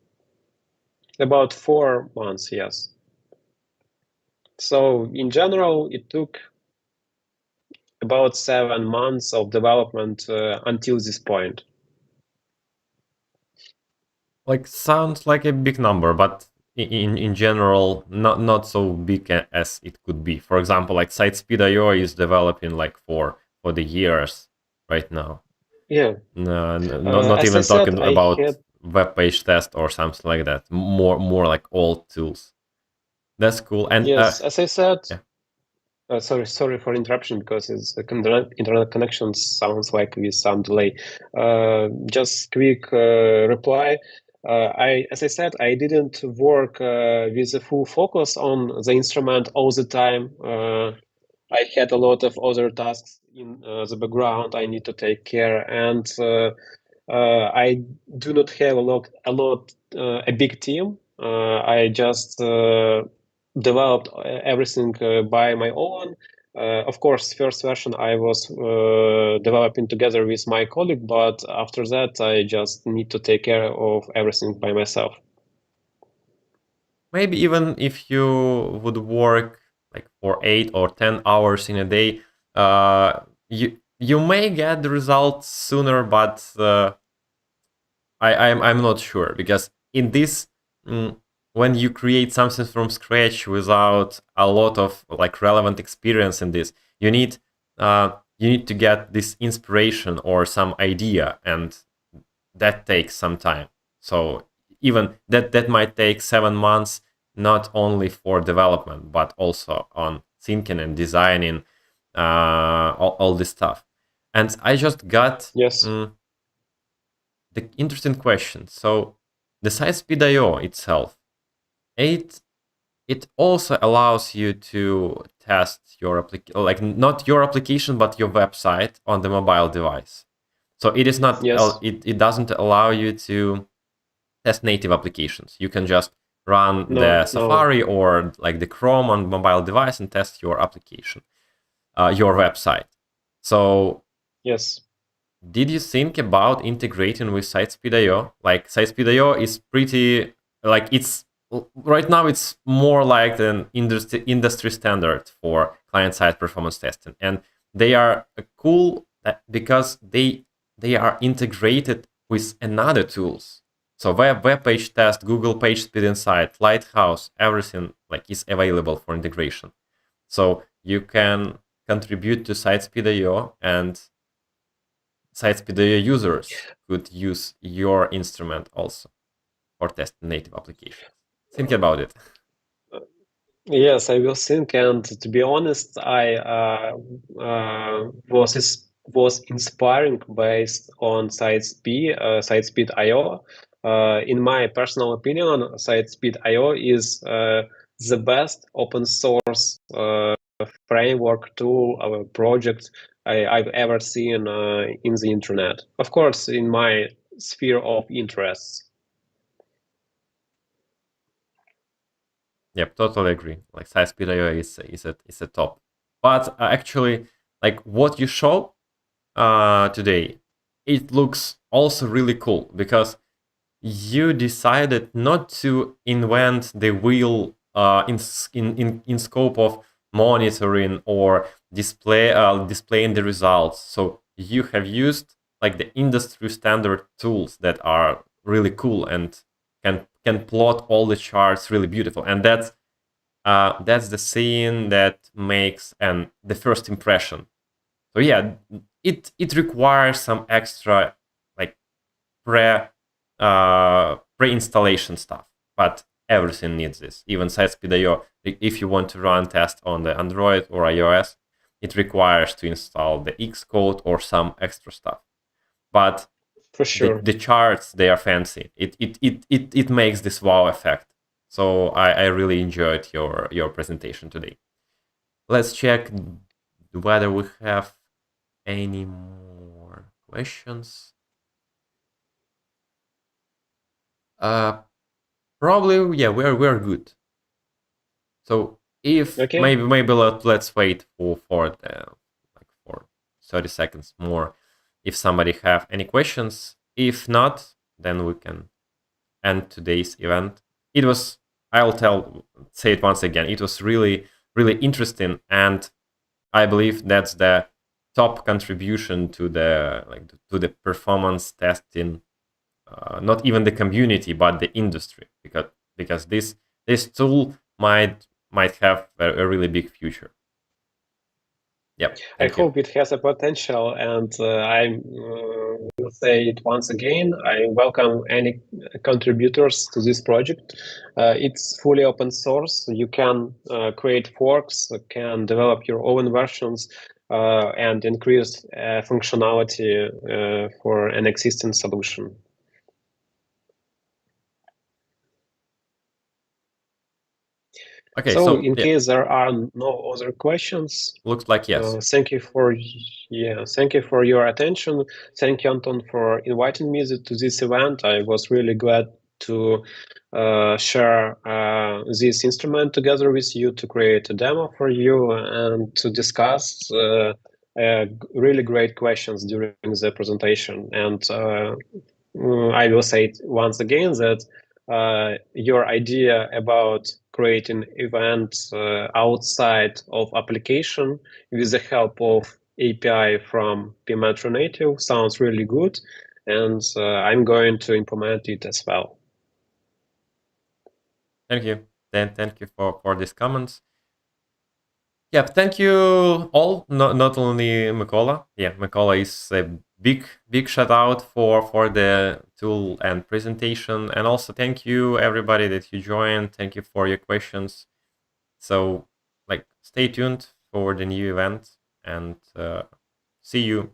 About 4 months, yes. So in general, it took about 7 months of development until this point. Like sounds like a big number, but in general, not so big as it could be. For example, like SiteSpeed.io is developing like for the years right now. Yeah. No, not As I even said, talking I about had web page test or something like that. More like old tools. That's cool. And yes, as I said, yeah, sorry for interruption because it's the internet connection sounds like with some delay. Just quick reply. As I said, I didn't work with a full focus on the instrument all the time. I had a lot of other tasks in the background I need to take care, and I do not have a big team. I just developed everything by my own. Of course, first version I was developing together with my colleague, but after that I just need to take care of everything by myself. maybe even if you would work like for 8 or 10 hours in a day, you may get the results sooner, but I'm not sure because in this when you create something from scratch without a lot of like relevant experience in this, you need to get this inspiration or some idea, and that takes some time. So even that might take 7 months, not only for development but also on thinking and designing all this stuff. And I just got Yes, the interesting question. So the SiteSpeed.io itself, it it also allows you to test your application, like not your application but your website on the mobile device. So it is not yes, it doesn't allow you to test native applications. You can just run the no, no, Safari or like the Chrome on mobile device and test your application, your website. So yes, did you think about integrating with SiteSpeed.io? Like SiteSpeed.io is pretty like it's right now it's more like an industry standard for client-side performance testing, and they are cool because they are integrated with another tools. So web page test, Google Page Speed Insight, Lighthouse, everything like is available for integration. So you can contribute to SiteSpeed.io, and SiteSpeed users could use your instrument also for testing native applications. Think about it. yes. I will think, and to be honest, I was inspiring based on SiteSpeed.io. In my personal opinion, SiteSpeed.io is the best open source framework tool or project I've ever seen in the internet. Of course, in my sphere of interests. Yep, totally agree. Like SiteSpeed.io is a top. But actually, like what you show today, it looks also really cool because you decided not to invent the wheel in scope of monitoring or displaying the results. So you have used like the industry standard tools that are really cool and can plot all the charts really beautiful. And that's the scene that makes and the first impression. So yeah, it requires some extra like pre-installation stuff, but everything needs this. Even SiteSpeed.io, if you want to run tests on the Android or iOS, it requires to install the Xcode or some extra stuff. But For sure. the charts, they are fancy. It makes this wow effect. So I really enjoyed your presentation today. Let's check whether we have any more questions. Probably, yeah, we're good. So if Okay. maybe let's wait for the like for 30 seconds more if somebody have any questions. If not, then we can end today's event. It was, say it once again, it was really interesting, and I believe that's the top contribution to the to the performance testing, not even the community but the industry, because this tool might have a really big future. Yep, I thank you. hope it has a potential, and I will say it once again. I welcome any contributors to this project. It's fully open source. You can create forks, can develop your own versions, and increase functionality for an existing solution. Okay, So so in yeah, case there are no other questions, looks like yes. thank you for your attention. Thank you, Anton, for inviting me to this event. I was really glad to share this instrument together with you, to create a demo for you, and to discuss really great questions during the presentation. And I will say it once again that your idea about creating events outside of application with the help of API from PMetrium Native sounds really good, and I'm going to implement it as well. Thank you. Then thank you for these comments. Yeah, thank you all. Not only Mikola. Yeah, Mikola is a big shout out for the tool and presentation, and also thank you everybody that you joined. Thank you for your questions. So, like, stay tuned for the new event, and see you